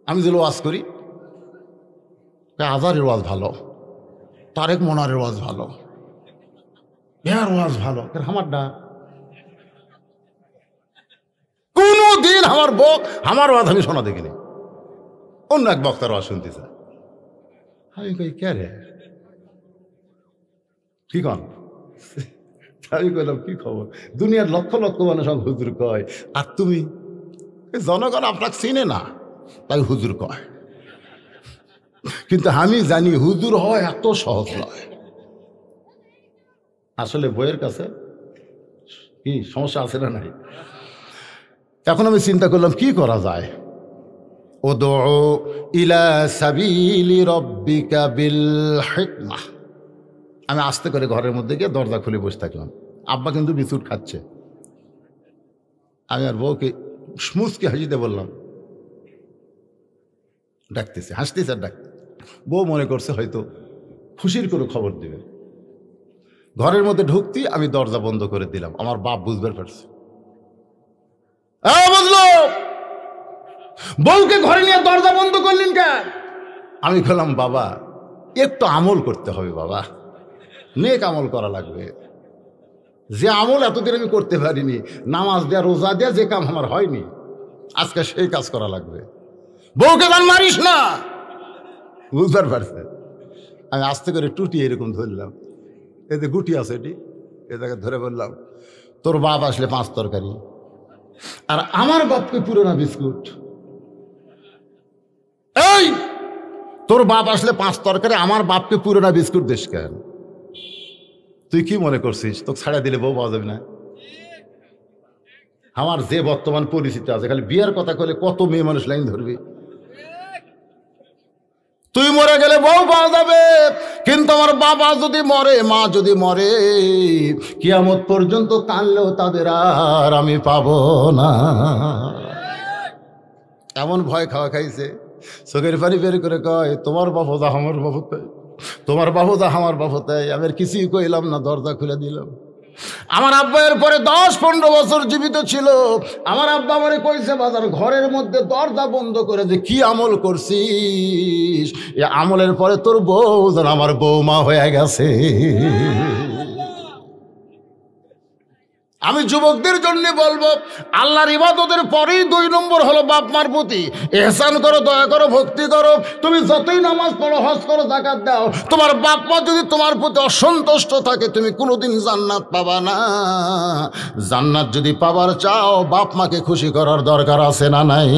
আমি যেগুলো ওয়াজ করি, আজারের ওয়াজ ভালো, তারেক মনারের ওয়াজ ভালো, এর ওয়াজ ভালো, আমারটা কোনদিন আমার ওয়াজ আমি শোনা দেখিনি। অন্য এক বক্তার ওয়াজ শুনতেছে, আমি কই কে রে, কি কন? আমি কইলাম, কি খবর? দুনিয়ার লক্ষ লক্ষ মানুষ হুজুর কয়, আর তুমি? জনগণ আপনাকে চিনে না, তাই হুজুর কয়। কিন্তু আমি জানি হুজুর হয় এত সহজ নয়। আসলে বইয়ের কাছে কি সমস্যা আছে না নাই? এখন আমি চিন্তা করলাম, কি করা যায়? উদউ ইলা সাবিলি রাব্বিকা বিল হিকমাহ। আমি আস্তে করে ঘরের মধ্যে গিয়ে দরজা খুলে বসে থাকলাম। আব্বা কিন্তু বিস্কুট খাচ্ছে। আমি আর বউকে মুচকি হাসিতে বললাম, ডাকতেছে, হাসতেছে আর ডাক। বউ মনে করছে হয়তো খুশির কোনো খবর দিবে। ঘরের মধ্যে ঢুকতি আমি দরজা বন্ধ করে দিলাম। আমার বাপ বুঝতে পারছে, বুঝলো বউকে ঘরে নিয়ে দরজা বন্ধ করলেন কেন? আমি বললাম, বাবা একটু আমল করতে হবে বাবা, নেক আমল করা লাগবে। যে আমল এতদিন আমি করতে পারিনি, নামাজ দেয়া রোজা দেয়া যে কাম আমার হয়নি, আজকে সেই কাজ করা লাগবে। বউকে গান মারিস না, বুঝতে পারছে। আমি আস্তে করে টুটি এরকম ধরলাম, এতে গুটি আছে এটি, এটাকে ধরে বললাম, তোর বাপ আসলে 5 তরকারি আর আমার বাপকে পুরোনা বিস্কুট। এই তোর বাপ আসলে 5 তরকারি, আমার বাপকে পুরোনা বিস্কুট দিস কেন? তুই কি মনে করছিস তোকে ছাড়া দিলে বউ পাওয়া যাবে না? আমার যে বর্তমান পরিস্থিতি আছে, খালি বিয়ের কথা কলে কত মেয়ে মানুষ লাইন ধরবি। তুই মরে গেলে বউ পাওয়া যাবে, কিন্তু আমার বাবা যদি মরে, মা যদি মরে, কিয়ামত পর্যন্ত কানলেও তাদের আর আমি পাবো না। এমন ভয় খাওয়া খাইছে, চোখের পানি বের করে কয়, তোমার বাবু দা আমার বাবু তাই, তোমার বাবু দা আমার বাবু তাই। আমি আর কিছুই কইলাম না, দরজা খুলে দিলাম। আমার আব্বা এর পরে 10-15 বছর জীবিত ছিল। আমার আব্বা আমারে কইছে, বাজার ঘরের মধ্যে দরজা বন্ধ করে যে কি আমল করছিস, এই আমলের পরে তোর বউ যেন আমার বৌমা হয়ে গেছে। আমি যুবকদের জন্য বলবো, আল্লাহর ইবাদতের পরেই 2 নম্বর হলো বাপ মার প্রতি ইহসান করো, দয়া করো, ভক্তি করো। তুমি যতই নামাজ পড়ো, হজ করো, যাকাত দাও, তোমার বাপ মা যদি তোমার প্রতি অসন্তুষ্ট থাকে, তুমি কোনোদিন জান্নাত পাবা না। জান্নাত যদি পাবার চাও, বাপ মাকে খুশি করার দরকার আছে না নাই?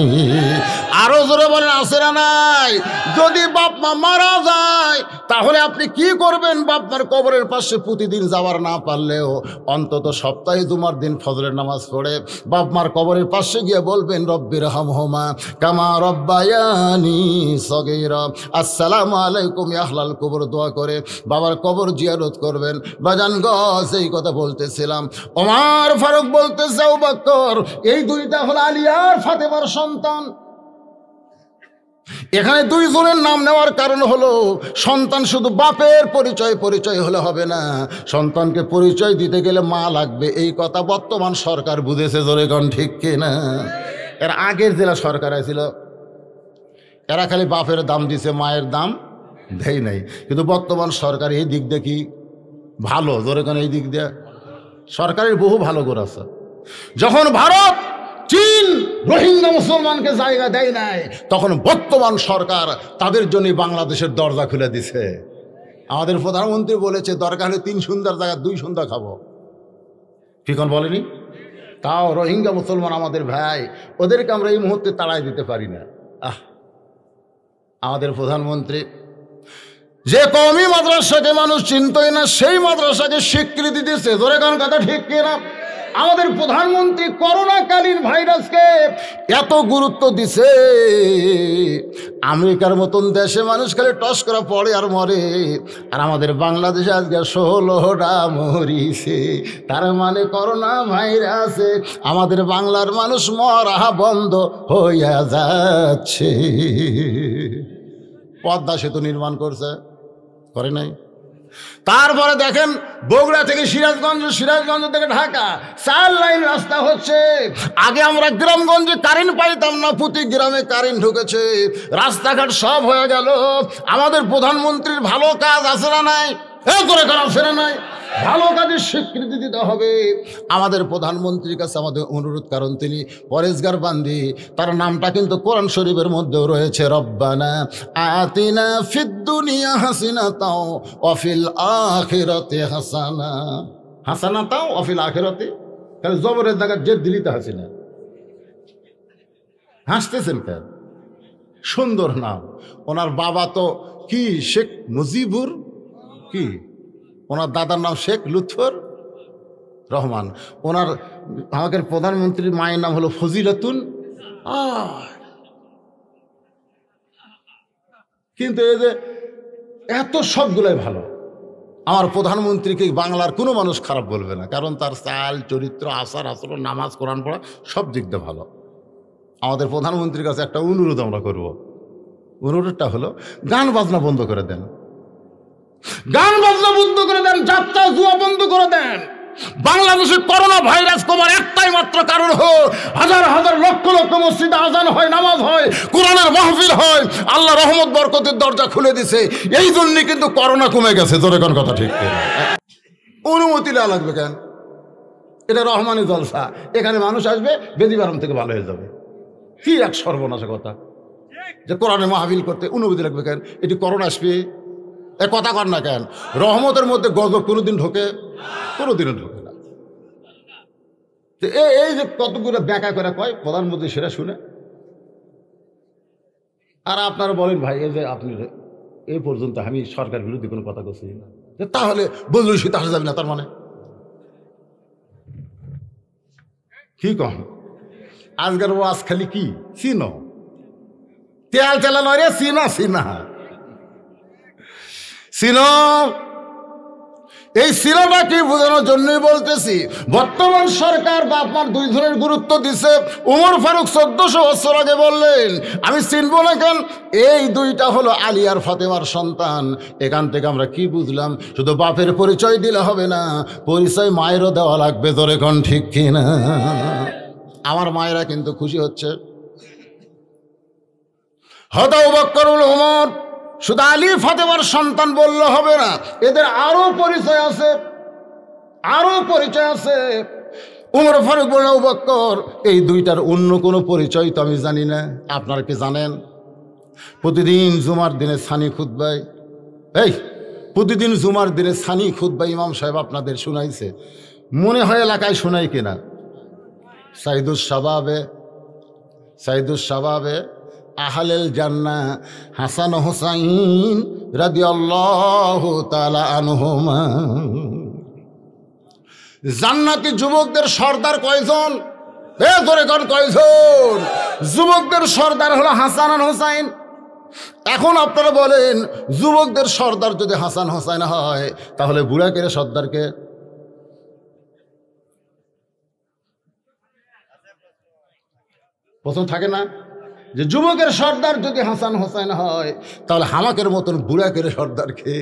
আরো জোরে বলেন, আছে না নাই? যদি বাপ মা মারা যায়, তাহলে আপনি কি করবেন? বাপ মার কবরের পাশে প্রতিদিন যাওয়ার না পারলেও অন্তত সপ্তাহে জুমার দিন ফজরের নামাজ পড়ে বাপ মার কবরের পাশে গিয়ে বলবেন, রব্বির হামহুমা কামা রব্বায়ানি সগীরা, আসসালামু আলাইকুম ইয়া আহলাল কবর দোয়া করে বাবার কবর জিয়ারত করবেন। বাজান গো, সেই কথা বলতেছিলাম, ওমর ফারুক বলতেছে, আবু বকর, এই 2টা হলো আলী আর ফাতেমার সন্তান। এখানে 2 জনের নাম নেওয়ার কারণ হলো, সন্তান শুধু বাপের পরিচয় হলে হবে না, সন্তানকে পরিচয় দিতে গেলে মা লাগবে। এই কথা বর্তমান সরকার বুঝেছে, জোরে কোন ঠিক কিনা? এর আগের জেলা সরকার ছিল, এরা খালি বাপের দাম দিছে, মায়ের দাম দেয় নাই। কিন্তু বর্তমান সরকার এই দিক দিয়ে কি ভালো, জোরে কোন এই দিক দিয়ে সরকারের বহু ভালো গুণ আছে। যখন ভারত, চীন রোহিঙ্গা মুসলমানকে জায়গা দেয় নাই, তখন বর্তমান সরকার তাদের জন্য বাংলাদেশের দরজা খুলে দিছে। আমাদের প্রধানমন্ত্রী বলেছে, দরকার হলে 3 সন্ধ্যার জায়গায় 2 সন্ধ্যা খাবো। ঠিক বলেনি? তাও রোহিঙ্গা মুসলমান আমাদের ভাই, ওদেরকে আমরা এই মুহূর্তে তাড়াই দিতে পারি না। আমাদের প্রধানমন্ত্রী যে কওমি মাদ্রাসাকে মানুষ চিনতই না, সেই মাদ্রাসাকে স্বীকৃতি দিচ্ছে। ধরে কারণ কথা ঠিক কিনা? আমাদের প্রধানমন্ত্রী করোনাকালীন ভাইরাসকে এত গুরুত্ব দিছে, আমেরিকার মতন দেশে মানুষ খালি টস করা পড়ে আর মরে, আর আমাদের বাংলাদেশে আজকে 16টা মরিছে। তার মানে করোনা ভাইরাসে আমাদের বাংলার মানুষ মরা বন্ধ হইয়া যাচ্ছে। পদ্মা সেতু নির্মাণ করছে, করে নাই? তারপরে দেখেন, বগুড়া থেকে সিরাজগঞ্জ, সিরাজগঞ্জ থেকে ঢাকা 4 লাইন রাস্তা হচ্ছে। আগে আমরা গ্রামগঞ্জে কারেন্ট পাইতাম না, প্রতি গ্রামে কারেন্ট ঢুকেছে, রাস্তাঘাট সব হয়ে গেল। আমাদের প্রধানমন্ত্রীর ভালো কাজ আছে না নাই? করে খারাপ সেরা নাই, ভালো কাজের স্বীকৃতি দিতে হবে। আমাদের প্রধানমন্ত্রীর কাছে আমাদের অনুরোধ, কারণ তিনি পরেশগার বান্দি, তার নামটা কিন্তু কোরআন শরীফের মধ্যেও রয়েছে, রব্বানা আতিনা ফিদ দুনিয়া হাসিনাতাও ওয়া ফিল আখিরাতি হাসানা, হাসানাতাও ওয়া ফিল আখিরাতি, তাহলে জবরের জায়গায় জেদ দিলিতে হাসিনা। হাসতেছেন কেন? সুন্দর নাম। ওনার বাবা তো কি শেখ মুজিবুর, কি ওনার দাদার নাম শেখ লুৎফর রহমান, ওনার আমাদের প্রধানমন্ত্রীর মায়ের নাম হলো ফজিলাতুন। কিন্তু এই যে এত সবগুলাই ভালো, আমার প্রধানমন্ত্রীকে বাংলার কোনো মানুষ খারাপ বলবে না, কারণ তার চাল চরিত্র আচার আচরণ নামাজ কোরআন পড়া সব দিক দিয়ে ভালো। আমাদের প্রধানমন্ত্রীর কাছে একটা অনুরোধ আমরা করব, অনুরোধটা হলো গান বাজনা বন্ধ করে দেন, গান বাজনা বন্ধ করে দেন, যাত্রা জুয়া বন্ধ করে দেন। বাংলাদেশে করোনা ভাইরাস কমার একটাই মাত্র কারণ হলো হাজার হাজার লক্ষ লক্ষ মসজিদে আজান হয়, নামাজ হয়, কোরআনের মাহফিল হয়, আল্লাহ রহমত বরকতের দরজা খুলে দিছে, এই জন্যই কিন্তু করোনা কমে গেছে। জোরে কোন কথা ঠিক কিনা? অনুমতি নেওয়া লাগবে কেন? এটা রহমানি জলসা, এখানে মানুষ আসবে, বেদিবারম থেকে ভালো হয়ে যাবে। কি এক সর্বনাশা কথা যে কোরআনে মাহফিল করতে অনুমতি লাগবে কেন? এটি করোনা আসবে, এ কথা কর না কেন? রহমতের মধ্যে গজব কোনোদিন ঢোকে? কোনোদিনও ঢোকে না। এই যে কতগুলো ব্যাখ্যা করে কয় প্রধানমন্ত্রী, সেটা শুনে আর আপনারা বলেন ভাই এই যে আপনি এই পর্যন্ত আমি সরকার বিরোধী কোনো কথা করছি না, তাহলে বজলুল শীত আসা যাবে না, তার মানে কি কন? আজকের ওয়াজ খালি কি চিনো, তেল তেলা নয় রে, চিনা চিনা চিনো। এই সিনেমা কি বোঝানোর জন্যই বলতেছি, বর্তমান সরকার বা আপনার দুই ধরনের গুরুত্ব দিছে। উমর ফারুক 1400 বছর আগে বললেন আমি চিনবো না কেন, এই দুইটা হলো আলী আর ফাতেমার সন্তান। এখান থেকে আমরা কি বুঝলাম? শুধু বাপের পরিচয় দিলে হবে না, পরিচয় মায়েরও দেওয়া লাগবে। ধরে কোন ঠিক কিনা? আমার মায়েরা কিন্তু খুশি হচ্ছে। হয়তো আবু বকর ওমর শুধু আলী ফাতেমার সন্তান বললে হবে না, এদের আরো পরিচয় আছে, আরো পরিচয় আছে। উমর ফারুক বলল আবু বকর এই দুইটার অন্য কোনো পরিচয় তো আমি জানি না। আপনারা কি জানেন? প্রতিদিন জুমার দিনে সানি খুতবায়, প্রতিদিন জুমার দিনে সানি খুতবায় ইমাম সাহেব আপনাদের শুনাইছে, মনে হয় এলাকায় শোনাই কিনা? সাইদুস শাবাবে আহলেল জান্নাহ হাসান হুসাইন রাদিয়াল্লাহু তাআলা আনহুমা। জান্নাতি যুবকদের সর্দার কয়জন? ধরে কোন কয়জন? যুবকদের সর্দার হলো হাসান আর হুসাইন। এখন আপনারা বলেন যুবকদের সর্দার যদি হাসান হুসাইন হয়, তাহলে বুড়াকের সর্দারকে? প্রশ্ন থাকে না যে যুবকের সর্দার যদি হাসান হোসেন হয়, তাহলে হামাকের মতন বুড়াকের সর্দারকে?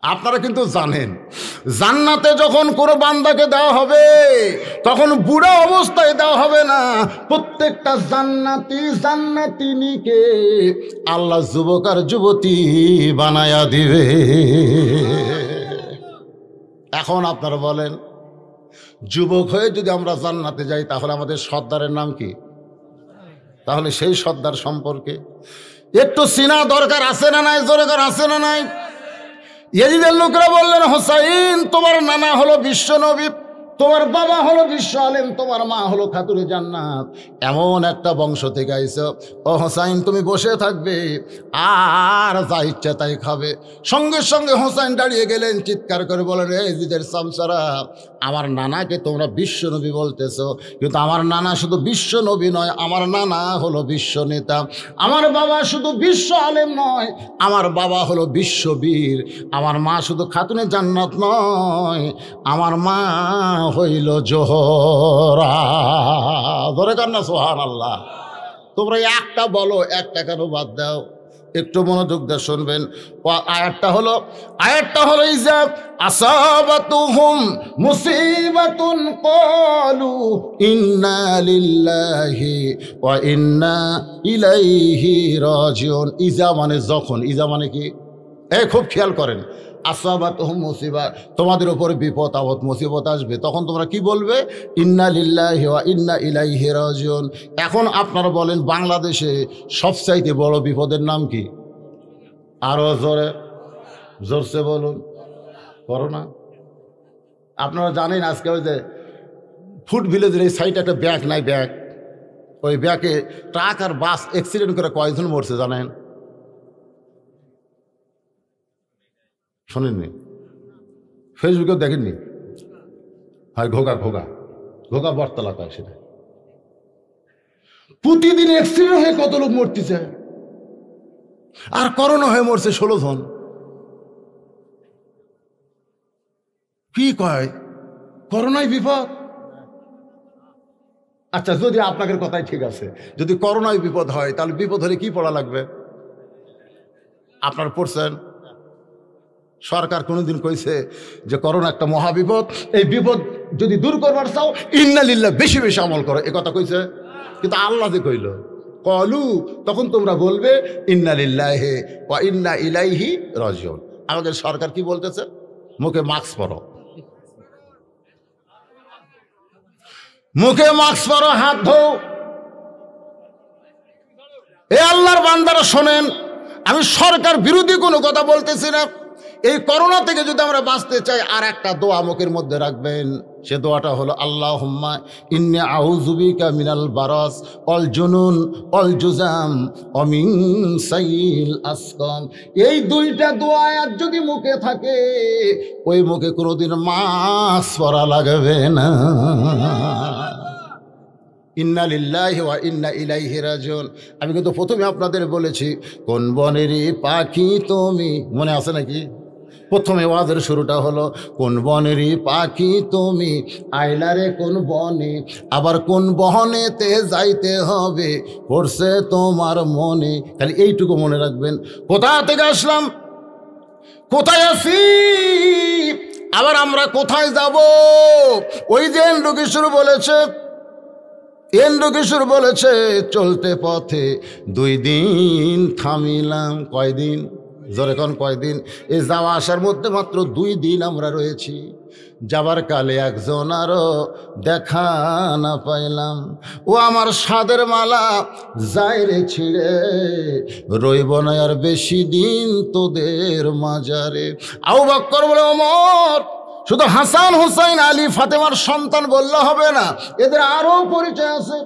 আপনারা কিন্তু জানেন জান্নাতে যখন কোনো বান্দাকে দেওয়া হবে তখন বুড়া অবস্থায় দেওয়া হবে না, প্রত্যেকটা জান্নাতিনীকে আল্লাহ যুবক আর যুবতী বানায়া দিবে। এখন আপনারা বলেন যুবক হয়ে যদি আমরা জান্নাতে যাই, তাহলে আমাদের সর্দারের নাম কি? তাহলে সেই সর্দার সম্পর্কে একটু চিনা দরকার আছে না নাই? দরকার আছে না নাই? ইয়াজিদের লোকেরা বললেন হোসাইন তোমার নানা হলো বিশ্ব নবী, তোমার বাবা হলো বিশ্ব আলেম, তোমার মা হলো খাতুরে জান্নাত, এমন একটা বংশ থেকে আইছো, ও হোসাইন তুমি বসে থাকবে আর যা ইচ্ছা তাই খাবে। সঙ্গে সঙ্গে হোসাইন দাঁড়িয়ে গেলেন, চিৎকার করে বলেন ইয়াজিদের সামসারা, আমার নানাকে তোমরা বিশ্ব নবী বলতেছো, কিন্তু আমার নানা শুধু বিশ্ব নবী নয়, আমার নানা হলো বিশ্ব নেতা। আমার বাবা শুধু বিশ্ব আলেম নয়, আমার বাবা হলো বিশ্ববীর। আমার মা শুধু খাতুনে জান্নাত নয়, আমার মা হইল জোহরা। ধরে কার না সুবহানাল্লাহ। তোমরা একটা বলো, একটা কেন বাদ দাও? একটু মনোযোগ দিয়ে শুনবেন। আয়াতটা হলো ইজা আসাবাতুহুম মুসিবাতুন ক্বালু ইন্না লিল্লাহি ওয়া ইন্না ইলাইহি রাজিউন। ইজা মানে যখন, ইজা মানে কি? খুব খেয়াল করেন, আসাবাতুহুম মুসিবা, তোমাদের উপর বিপদ আপদ মুসিবত আসবে, তখন তোমরা কি বলবে? ইন্না লিল্লাহি ওয়া ইন্না ইলাইহি রাজিউন। এখন আপনারা বলেন বাংলাদেশে সবচাইতে বড় বিপদের নাম কি? আরো জোরসে বলুন। করোনা। আপনারা জানেন আজকে ওই যে ফুড ভিলেজের এই সাইডে একটা ব্যাগ নাই, ব্যাগ, ওই ব্যাগে ট্রাক আর বাস অ্যাক্সিডেন্ট করে কয়জন মরছে জানেন? শোনেননি? ফেসবুকেও দেখেননি? হয় ঘোগা বটতলা কয় সেটা। প্রতিদিন অ্যাক্সিডেন্ট হয়ে কত লোক মরতেছে, আর করোনা হয়ে মরছে 16 জন। কি কয় করোনায় বিপদ? আচ্ছা, যদি আপনাদের কথাই ঠিক আছে, যদি করোনায় বিপদ হয় তাহলে বিপদ হলে কি পড়া লাগবে? আপনারা পড়ছেন? সরকার কোনোদিন কইছে যে করোনা একটা মহাবিপদ, এই বিপদ যদি দূর করবার চাও ইন্না লিল্লাহ বেশি বেশি আমল করো, এ কথা কইছে? কিন্তু আল্লাহ যে কইল কলু, তখন তোমরা বলবে ইন্না লিল্লাহি ওয়া ইন্না ইলাইহি রাজিউন। আমাদের সরকার কি বলতেছে? মুখে মাস্ক পরো, মুখে মাস্ক পরো, হাত ধো। এ আল্লাহর বান্দারা শোনেন, আমি সরকার বিরোধী কোনো কথা বলতেছি না। এই করোনা থেকে যদি আমরা বাঁচতে চাই, আর একটা দোয়া মুখের মধ্যে রাখবেন। সে দোয়াটা হলো আল্লাহুম্মা ইন্নী আউযু বিকা মিনাল বারাস ওয়াল জুনুন ওয়াল জুজাম ওয়া মিন সাইয়িল আসকাম। এই দুইটা দোয়া আর যদি মুখে থাকে, ওই মুখে কোনোদিন মাস্ক পরা লাগবে না। ইন্না লিল্লাহি ওয়া ইন্না ইলাইহি রাজিউন। আমি কিন্তু প্রথমে আপনাদের বলেছি, কোন বনেরই পাখি তুমি, মনে আছে নাকি? প্রথমে ওয়াজের শুরুটা হলো কোন বনেরই পাখি তুমি, আইলারে কোন বনে, আবার কোন বহনেতে যাইতে হবে, পড়ছে তোমার মনে। খালি এইটুকু মনে রাখবেন। কোথা থেকে আসলাম, কোথায় আছি, আবার আমরা কোথায় যাব। ওই যে এন্ড্রকিশোর বলেছে, এন্ড্রকিশোর বলেছে, চলতে পথে 2 দিন থামিলাম। কয়দিন? জোরে কোন কয়দিন? এই যাওয়া আসার মধ্যে মাত্র 2 দিন আমরা রয়েছি। যাবার কালে একজন আরো দেখা না পাইলাম। ও আমার সাদের মালা যায় রে ছিঁড়ে, রইব না আর বেশি দিন তোদের মাজারে। আবু বকর বলে, ওমর শুধু হাসান হুসাইন আলী ফাতেমার সন্তান বললে হবে না, এদের আরো পরিচয় আছে।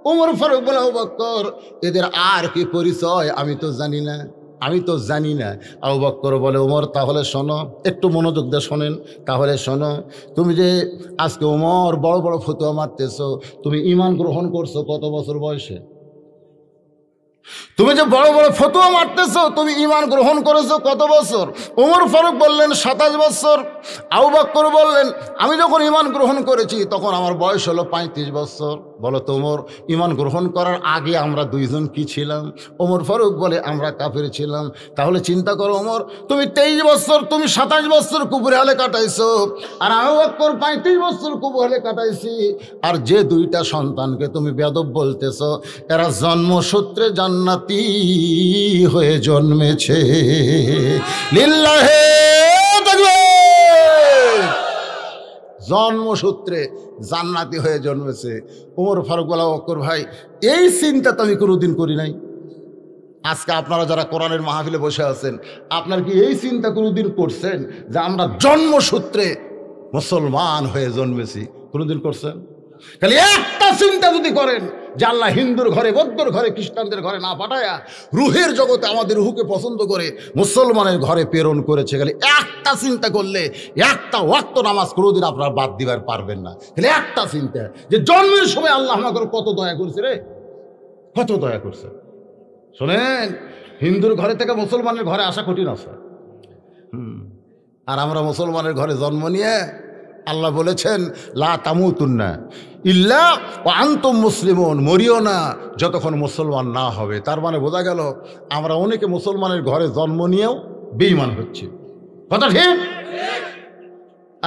ওমর ফারুক বলে, আবু বকর এদের আর কি পরিচয় আমি তো জানি না, আমি তো জানি না। আবু বকর বলে, ওমর তাহলে শোনো, একটু মনোযোগ দিয়ে শোনেন। তাহলে শোনো, তুমি যে আজকে ওমর বড় বড় ফতোয়া মারতেছো, তুমি ঈমান গ্রহণ করছো কত বছর বয়সে? তুমি যে বড় বড় ফতোয়া মারতেছো, তুমি ঈমান গ্রহণ করেছো কত বছর? ওমর ফারুক বললেন 27 বছর। আবু বকর বললেন, আমি যখন ঈমান গ্রহণ করেছি তখন আমার বয়স হলো 35 বছর। বলো তো ওমর, ঈমান গ্রহণ করার আগে আমরা দুইজন কি ছিলাম? ওমর ফারুক বলে, আমরা কাফের ছিলাম। তাহলে চিন্তা করো ওমর, তুমি 23 বছর, তুমি 27 বছর কুবুরে হালে কাটাইছো, আর আবু বকর 35 বছর কুবুরে হালে কাটাইছি। আর যে 2টা সন্তানকে তুমি বেয়াদব বলতেছো, এরা জন্মসূত্রে জান্নাতি হয়ে জন্মেছে। লিল্লাহে তাকবীর। জন্মসূত্রে জান্নাতি হয়ে জন্মেছে। ওমর ফারুক বলা, বকর ভাই এই চিন্তা তো আমি কোনোদিন করি নাই। আজকে আপনারা যারা কোরআনের মাহফিলে বসে আছেন, আপনার কি এই চিন্তা কোনোদিন করছেন যে আমরা জন্মসূত্রে মুসলমান হয়ে জন্মেছি? কোনোদিন করছেন? খালি একটা চিন্তা যদি করেন যে আল্লাহ হিন্দুর ঘরে, বৌদ্ধর ঘরে, খ্রিস্টানদের ঘরে না পাঠায়া রুহের জগতে আমাদের রুহকে পছন্দ করে মুসলমানের ঘরে প্রেরণ করেছে, খালি একটা চিন্তা করলে একটা ওয়াক্ত নামাজ কোনোদিন আপনারা বাদ দিবার পারবেন না। খালি একটা চিন্তা, যে জন্মের সময় আল্লাহ আমাকে কত দয়া করছে রে, কত দয়া করছে। শোনেন, হিন্দুর ঘরে থেকে মুসলমানের ঘরে আসা কঠিন আছে। আর আমরা মুসলমানের ঘরে জন্ম নিয়ে আল্লাহ বলেছেন লা তামুতুন্না ইল্লা ওয়া আনতুম মুসলিমুন, মরিও না যতক্ষণ মুসলমান না হবে। তার মানে বোঝা গেল আমরা অনেকে মুসলমানের ঘরে জন্ম নিয়েও বেঈমান হচ্ছি। কথা ঠিক?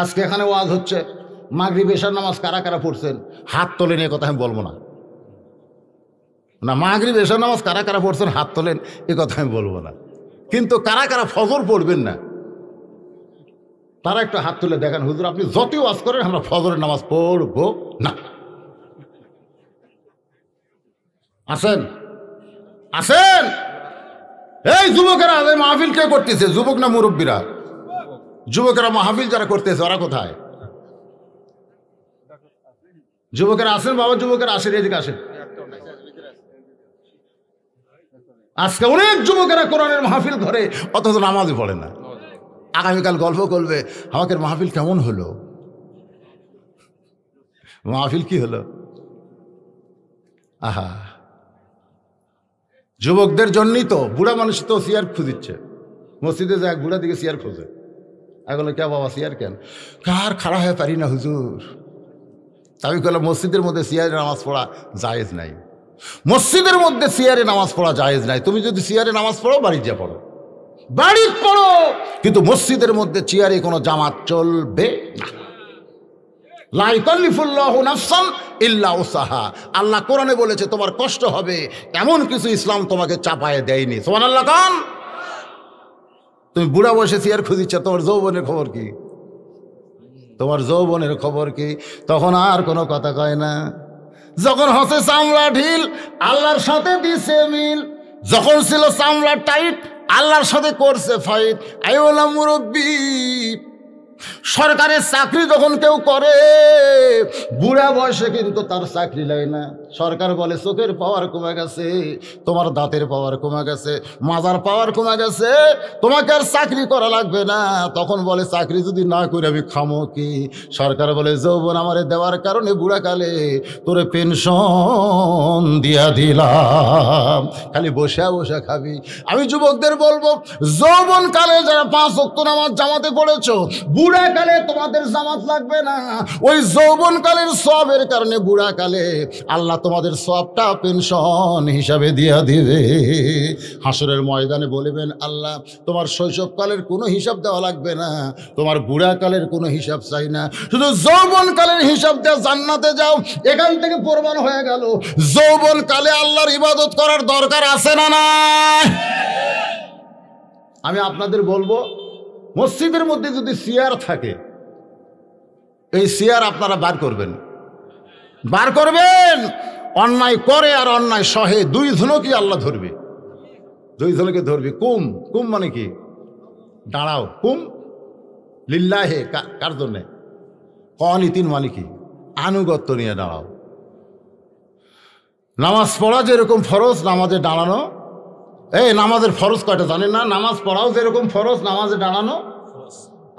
আজকে এখানে ওয়াজ হচ্ছে, মাগরিব এশার নামাজ কারা কারা পড়ছেন হাত তোলেন, এ কথা আমি বলবো না। না, মাগরিব এশার নামাজ কারা কারা পড়ছেন হাত তোলেন, এ কথা আমি বলবো না। কিন্তু কারা কারা ফজর পড়বেন না, তারা একটু হাত তুলে দেখান। হুজুর আপনি যতই ওয়াজ করেন আমরা ফজরের নামাজ পড়বো না। আসেন আসেন। এই যুবকেরা মাহফিল কে করতেছে? যুবক না মুরব্বীরা? যুবকেরা মাহফিল যারা করতেছে ওরা কোথায়? যুবকেরা আসেন বাবা, যুবকেরা আসেন, এদিকে আসেন। আজকে অনেক যুবকেরা কোরআনের মাহফিল করে অথচ নামাজই পড়ে না। আগামীকাল গল্প করবে আমাকে মাহফিল কেমন হলো, মাহফিল কি হলো। আহা, যুবকদের জন্যই তো বুড়া মানুষ তো চেয়ার খুঁজিচ্ছে, মসজিদে যায় বুড়া দিকে চেয়ার খোঁজে। এগুলো কে বাবা সিয়ার কেন? কার খাড়া হয়ে পারি না হুজুর। আমি বললাম মসজিদের মধ্যে সিয়ারে নামাজ পড়া জায়েজ নাই, মসজিদের মধ্যে সিয়ারে নামাজ পড়া জায়েজ নাই। তুমি যদি সিয়ারে নামাজ পড়ো বাড়ির যা পড়ো, বাড়ির পড়ো, কিন্তু মসজিদের মধ্যে চেয়ারে কোনো জামাত চলবে না। লা ইউকাল্লিফুল্লাহু নাফসান ইল্লা উসাহা। আল্লাহ কোরআনে বলেছে তোমার কষ্ট হবে, এমন কিছু ইসলাম তোমাকে চাপায়ে দেয়নি। সুবহানাল্লাহ কান। তুমি বুড়া বসে চেয়ার খুঁজিচ্ছ, তোমার যৌবনের খবর কি? তোমার যৌবনের খবর কি? তখন আর কোনো কথা কয় না। যখন হসে চামড়া ঢিল, আল্লাহর সাথে দিছে মিল। যখন ছিল চামড়া টাইট, আল্লাহর সাথে করছে ফাইট। আই বললাম মুরব্বী, সরকারের চাকরি যখন কেউ করে বুড়া বয়সে কিন্তু তার চাকরি লাগে না। সরকার বলে চোখের পাওয়ার কমে গেছে, তোমার দাঁতের পাওয়ার কমে গেছে, মাজার পাওয়ার কমে গেছে, তোমাকে আর চাকরি করা লাগবে না। তখন বলে চাকরি যদি না করে আমি খামো কি? সরকার বলে যৌবন আমারে দেওয়ার কারণে বুড়াকালে তোরে পেনশন দিয়া দিলাম, খালি বসে বসে খাবি। আমি যুবকদের বলবো, যৌবন কালে যারা 5 ওয়াক্ত নামাজ জামাতে পড়েছো, বুড়াকালে তোমাদের জামাত লাগবে না। ওই যৌবনকালের সওয়াবের কারণে বুড়াকালে আল্লাহ তোমাদের সওয়াবটা পেনশন হিসাবে দিয়া দিবে। হাসরের ময়দানে বলবেন, আল্লাহ তোমার শৈশবকালের কোনো হিসাব দেওয়া লাগবে না, তোমার বুড়াকালের কোনো হিসাব চাই না, শুধু যৌবনকালের হিসাব দেওয়া জান্নাতে যাও। এখান থেকে প্রমাণ হয়ে গেল যৌবনকালে আল্লাহর ইবাদত করার দরকার আছে না নাই? আমি আপনাদের বলবো, মসজিদের মধ্যে যদি চেয়ার থাকে, এই চেয়ার আপনারা বার করবেন, বার করবেন। অন্যায় করে আর অন্যায় সহে, 2 জনকে আল্লাহ ধরবে, 2 জনকে ধরবে। কুম, কুম মানে কি? দাঁড়াও। কুম লিল্লাহে, কার জন্যে? কনিতিন মানে কি? আনুগত্য নিয়ে দাঁড়াও। নামাজ পড়া যেরকম ফরজ, নামাজে দাঁড়ানো। এই নামাজের ফরজ কয়টা জানেন না? নামাজ পড়াও যেরকম ফরজ, নামাজে দাঁড়ানো।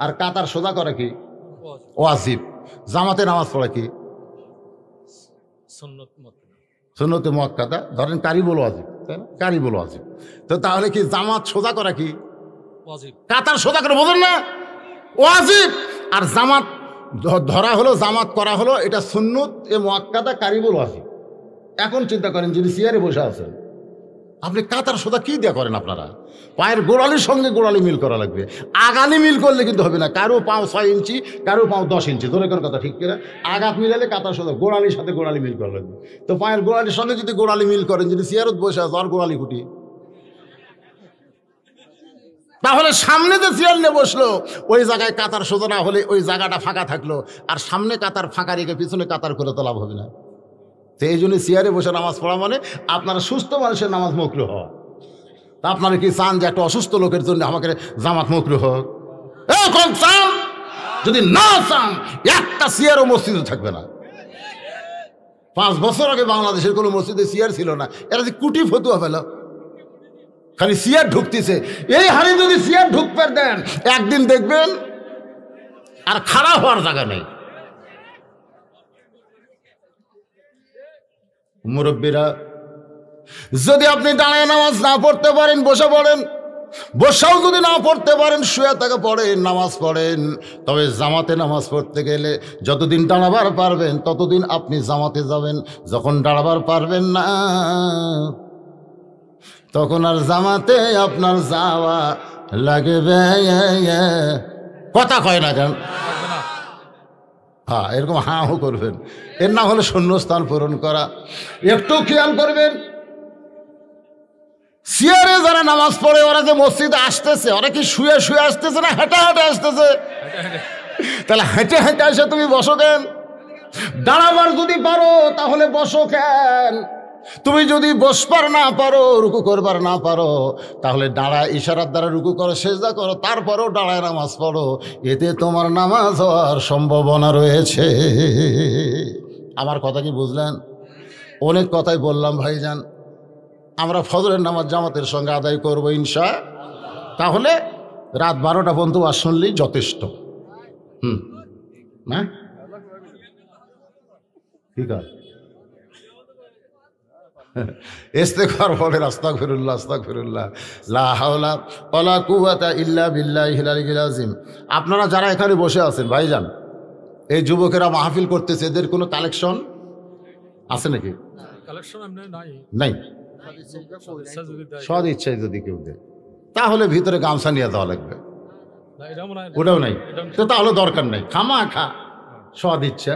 আর কাতার সোজা করা কি? ওয়াজিব। জামাতে নামাজ পড়া কি? সুন্নতে মুআক্কাদা। ধরেন কারিবুল ওয়াজিব, তাই না? কারিবুল ওয়াজিব। তো তাহলে কি জামাত সোজা করা কি? ওয়াজিব। কাতার সোজা করে বোঝেন না? ওয়াজিব। আর জামাত ধরা হলো, জামাত করা হলো, এটা সুন্নত এ মুআক্কাদা কারিবুল ওয়াজিব। এখন চিন্তা করেন, যদি চেয়ারে বসে আছেন, আপনি কাতার সোজা কি দিয়ে করেন? আপনারা পায়ের গোড়ালির সঙ্গে গোড়ালি মিল করা লাগবে। আগালি মিল করলে কিন্তু হবে না। কারো পাও 6 ইঞ্চি, কারো পাও 10 ইঞ্চি, ধরে কোন কথা ঠিক কিনা? আঘাত মিলালে কাতার সোজা গোড়ালির সাথে গোড়ালি মিল করা লাগবে। তো পায়ের গোড়ালির সঙ্গে যদি গোড়ালি মিল করেন, যদি চেয়ারত বসে আছে আর গোড়ালি কুটি, তাহলে সামনে যে চেয়ার নিয়ে বসলো ওই জায়গায় কাতার সোজা না হলে ওই জায়গাটা ফাঁকা থাকলো, আর সামনে কাতার ফাঁকা রেখে পিছনে কাতার করে তো লাভ হবে না। তো এই জন্য চেয়ারে বসে নামাজ পড়া মানে আপনারা সুস্থ মানুষের নামাজ মকরুহ হওয়া। তা আপনারা কি চান যে একটা অসুস্থ লোকের জন্য আমাকে জামাত মকরুহ হোক? চান? যদি না চান, একটা চেয়ারও মসজিদে থাকবে না। 5 বছর আগে বাংলাদেশের কোনো মসজিদে চেয়ার ছিল না, এরা যে কুটি ফতুয়া পেল, খালি চেয়ার ঢুকতেছে। এই হারে যদি চেয়ার ঢুকতে দেন, একদিন দেখবেন আর খাড়া হওয়ার জায়গা নেই। মুরব্বীরা, যদি আপনি দাঁড়ায় নামাজ না পড়তে পারেন, বসে পড়েন। বসাও যদি না পড়তে পারেন, শুয়ে থেকে পড়েন, নামাজ পড়েন। তবে জামাতে নামাজ পড়তে গেলে যতদিন দাঁড়াবার পারবেন ততদিন আপনি জামাতে যাবেন। যখন দাঁড়াবার পারবেন না, তখন আর জামাতে আপনার যাওয়া লাগবে। কথা কয় না কেন? হ্যাঁ, এরকম হাঁ হু করবেন। এর নাম হলো শূন্যস্থান পূরণ করা। একটু খেয়াল করবেন, চেয়ারে যারা নামাজ পড়ে ওরা যে মসজিদে আসতেছে, ওরা কি শুয়ে শুয়ে আসতেছে না হেঁটে হেঁটে আসতেছে? তাহলে হেঁটে হেঁটে এসে তুমি বসো কেন? দাঁড়াবার যদি পারো তাহলে বসো কেন? তুমি যদি বসবার না পারো, রুকু করবার না পারো, তাহলে দাঁড়ায় ইশারার দ্বারা রুকু করো, সেজদা করো, তারপরেও দাঁড়ায় নামাজ পড়ো। এতে তোমার নামাজ হওয়ার সম্ভাবনা রয়েছে। আমার কথা কি বুঝলেন? অনেক কথাই বললাম ভাইজান। আমরা ফজরের নামাজ জামাতের সঙ্গে আদায় করবো ইনশা। তাহলে রাত 12টা পর্যন্ত আর শুনলেই যথেষ্ট। না ঠিক আছে? ইস্তেগফার বলেন, আস্তাগফিরুল্লাহ আস্তাগফিরুল্লাহ, লা হাওলা ওয়ালা কুওয়াতা ইল্লা বিল্লাহিল আলিয়্যিল আযীম। আপনারা যারা এখানে বসে আছেন ভাইজান, এই যুবকেরা মাহফিল করতেছে, এদের কোনো কালেকশন আছে নাকি? নাই। সদ ইচ্ছায় যদি কেউ দেয় তাহলে ভিতরে গামছা নিয়ে দেওয়া লাগবে, ওটাও নাই তো, তাহলে দরকার নাই, খামা খা সদ ইচ্ছা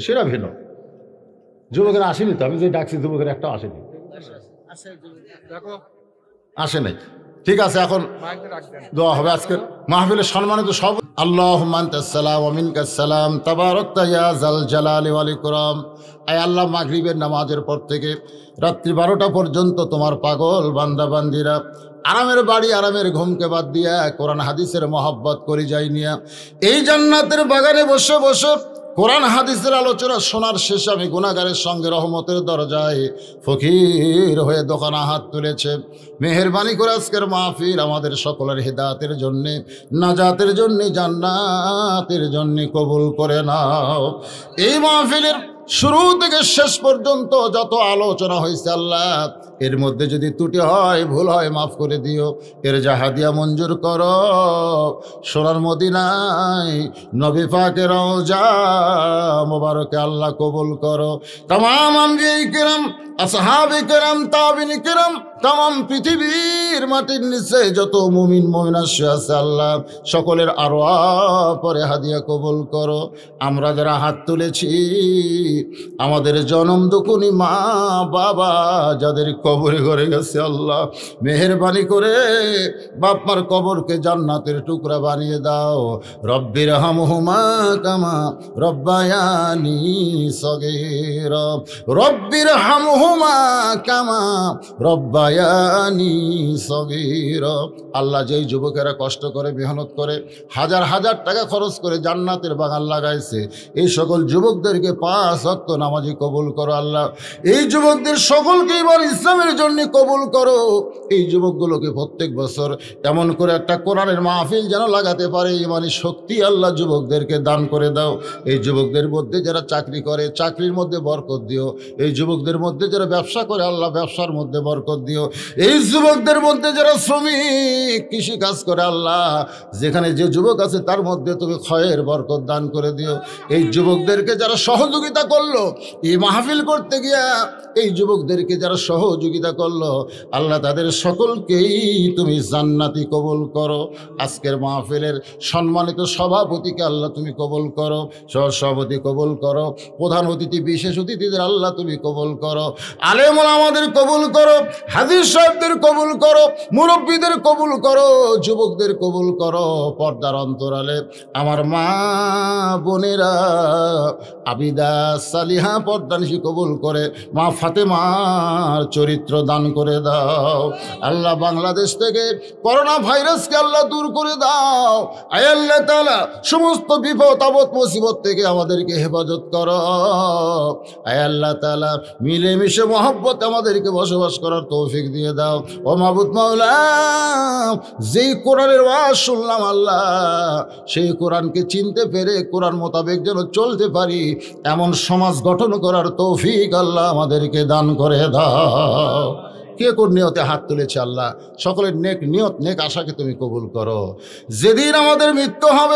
সেটা ভিন্ন। যুবকেরা আসেনি তো, আমি যে ডাকছি যুবকের একটা আসেনি, আসে নাই। ঠিক আছে, এখন দোয়া হবে আজকের মাহফিলের সম্মানিত সব। আল্লাহুম্মা আনতাস সালাম ওয়া মিনকাস সালাম তাবারাকতা ইয়া যাল জালালি ওয়াল ইকরাম। আয় আল্লাহ, মাগরিবের নামাজের পর থেকে রাত্রি 12টা পর্যন্ত তোমার পাগল বান্দা বান্দিরা আরামের বাড়ি আরামের ঘুমকে বাদ দিয়া কোরআন হাদিসের মহব্বত করে যাই নিয়া এই জান্নাতের বাগানে বসে বসে কোরআন হাদিসের আলোচনা শোনার শেষে আমি গুনাহগারের সঙ্গে রহমতের দরজায় ফকির হয়ে দোকানে হাত তুলেছে। মেহেরবানি করে আজকের মাহফিল আমাদের সকলের হিদায়াতের জন্যে, নাজাতের জন্যে, জান্নাতের জন্যে কবুল করে নাও। এই মাহফিলের শুরু থেকে শেষ পর্যন্ত যত আলোচনা হয়েছে আল্লাহ, এর মধ্যে যদি ত্রুটি হয়, ভুল হয়, মাফ করে দিও। এর জাহাদিয়া মঞ্জুর করো। সোনার মদিনায় নবী পাকের রওজা মোবারকে আল্লাহ কবুল করো। তামাম আম্বিয়ায়ে কিরাম, আসহাবে কিরাম, তাবিঈন কিরাম, তামাম পৃথিবীর মাটির নিচে যত মুমিন মুমিনা আছে আল্লাহ, সকলের আরওয়াহ পরে হাদিয়া কবুল করো। আমরা যারা হাত তুলেছি, আমাদের জনম দুকুনি মা বাবা যাদের কবরে ঘরে গেছে আল্লাহ, মেহেরবানি করে বাপ মার কবরকে জান্নাতের টুকরা বানিয়ে দাও। রব্বির হামহুমা কামা রব্বায়ানি সগীরা, রব্বির হামহুমা কামা রব্বায়ানি সগীরা। আল্লাহ, যেই যুবকেরা কষ্ট করে মেহনত করে হাজার হাজার টাকা খরচ করে জান্নাতের বাগান লাগাইছে, এই সকল যুবকদেরকে 5 ওয়াক্ত নামাজি কবুল করো আল্লাহ। এই যুবকদের সকলকে এবার ইসলামের জন্য কবুল করো। এই যুবকগুলোকে প্রত্যেক বছর এমন করে একটা কোরআনের মাহফিল যেন লাগাতে পারে, ইমানি শক্তি আল্লাহ যুবকদেরকে দান করে দাও। এই যুবকদের মধ্যে যারা চাকরি করে, চাকরির মধ্যে বরকত দিও। এই যুবকদের মধ্যে যারা ব্যবসা করে আল্লাহ, ব্যবসার মধ্যে বরকত দিও। এই যুবকদের মধ্যে যারা শ্রমিক, কৃষি কাজ করে আল্লাহ, যেখানে যে যুবক আছে তার মধ্যে তুমি খয়ের বরকত দান করে দিও। এই যুবকদেরকে যারা সহযোগিতা করলো এই মাহফিল করতে গিয়া, এই যুবকদেরকে যারা সহযোগিতা করলো আল্লাহ, তাদের সকলকেই তুমি জান্নাতি কবুল করো। আজকের মাহফিলের সম্মানিত সভাপতিকে আল্লাহ তুমি কবুল করো, সহসভাপতি কবুল করো, প্রধান অতিথি বিশেষ অতিথিদের আল্লাহ তুমি কবুল করো, আলেম ওলামাদের কবুল করো, হাদিস সাহেবদের কবুল করো, মুরব্বীদের কবুল করো, যুবকদের কবুল করো। পর্দার অন্তরালে আমার মা বোনেরা আবিদা সালিহা পর্দানিশী কবুল করে মা ফাতেমার চরিত্র দান করে দাও আল্লাহ। বাংলাদেশ থেকে করোনা ভাইরাসকে আল্লাহ দূর করে দাও। আয় আল্লাহ তাআলা, সমস্ত বিপদ আপদ মুসিবত থেকে আমাদেরকে হেফাজত করো। আয় আল্লাহ তাআলা, মিলেমিশে মহব্বত আমাদেরকে বসবাস করার তৌফিক দিয়ে দাও। ও মাবুদ মাওলা, যেই কোরআনের ওয়াজ শুনলাম আল্লাহ, সেই কোরআনকে চিনতে পেরে কোরআন মোতাবেক যেন চলতে পারি, এমন সমাজ গঠন করার তৌফিক আল্লাহ আমাদেরকে দান করে দাও। কে কোন নিয়তে হাত তুলেছে আল্লাহ, সকলের নেক নিয়ত নেক আশাকে তুমি কবুল করো। যেদিন আমাদের মৃত্যু হবে